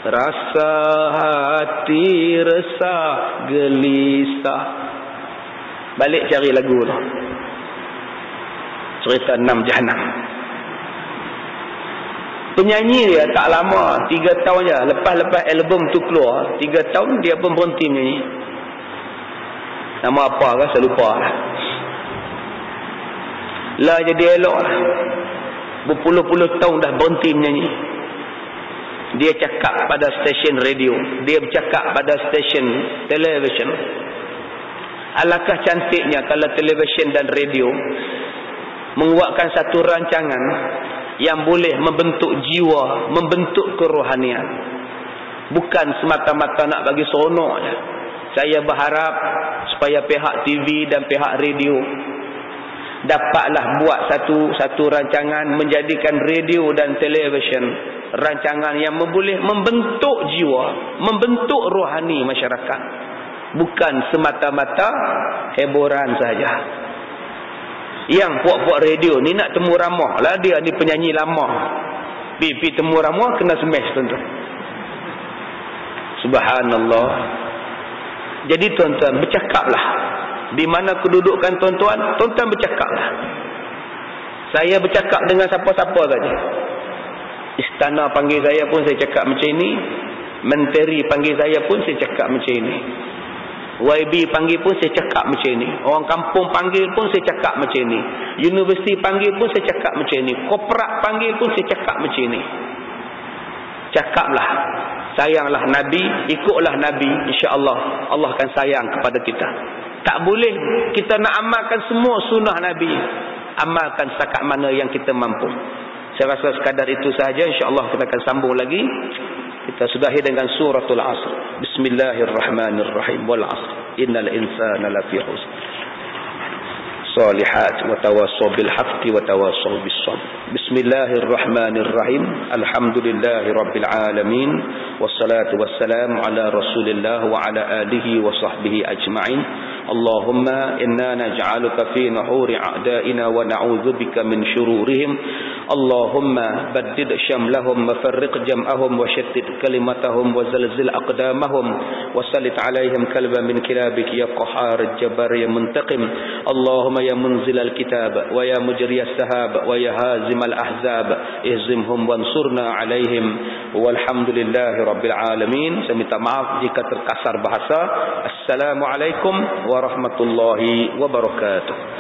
rasa hati resah gelisah. Balik cari lagu tu, cerita 6 Jahanam. Penyanyi dia tak lama, 3 tahun je. Lepas album tu keluar, 3 tahun dia pun berhenti menyanyi. Nama apa kan saya lupa lah, jadi elok lah. Berpuluh-puluh tahun dah berhenti menyanyi. Dia cakap pada stesen radio, dia bercakap pada stesen televisyen. Alangkah cantiknya kalau televisyen dan radio menguatkan satu rancangan yang boleh membentuk jiwa, membentuk kerohanian. Bukan semata-mata nak bagi seronok je. Saya berharap supaya pihak TV dan pihak radio dapatlah buat satu rancangan, menjadikan radio dan televisyen rancangan yang boleh membentuk jiwa, membentuk rohani masyarakat. Bukan semata-mata hiburan saja. Yang puak-puak radio ni nak temu ramah lah, dia ni penyanyi lama. Pipi temu ramah kena smash tuan-tuan. Subhanallah. Jadi tuan-tuan bercakaplah. Di mana kedudukan tuan-tuan, tuan-tuan bercakaplah. Saya bercakap dengan siapa-siapa saja. Istana panggil saya pun saya cakap macam ini. Menteri panggil saya pun saya cakap macam ini. YB panggil pun saya cakap macam ini. Orang kampung panggil pun saya cakap macam ini. Universiti panggil pun saya cakap macam ini. Korporat panggil pun saya cakap macam ini. Cakaplah. Sayanglah Nabi, ikutlah Nabi, insya-Allah Allah akan sayang kepada kita. Tak boleh kita nak amalkan semua sunnah Nabi. Amalkan setakat mana yang kita mampu. Saya rasa sekadar itu sahaja, insya-Allah kita akan sambung lagi. Kita sudahi dengan suratul Asr. Bismillahirrahmanirrahim. Wal 'asr. Innal insana lafi khusr. Salihat wa tawassaw bil haqqi wa tawassaw bis sabr. Bismillahirrahmanirrahim. Alhamdulillahirabbil alamin. Wassalatu wassalamu ala Rasulillah wa ala alihi wa sahbihi ajma'in. Allahumma inna naj'aluka fi nuhuri a'da'ina wa na'udzu bika min shururihim. Allahumma baddid syamlahum wa farriq jam'ahum wa shattit kalimatahum wa zalzil aqdamahum wa sallit 'alaihim kalban min kilabik ya qahhar jabbar ya muntaqim. Allahumma ya munzilal kitab wa ya mujriyas sahab wa ya hazimal ahzab ihzimhum wansurna 'alaihim walhamdulillahi rabbil alamin. Saya minta maaf jika terkasar bahasa. Assalamualaikum warahmatullahi wabarakatuh.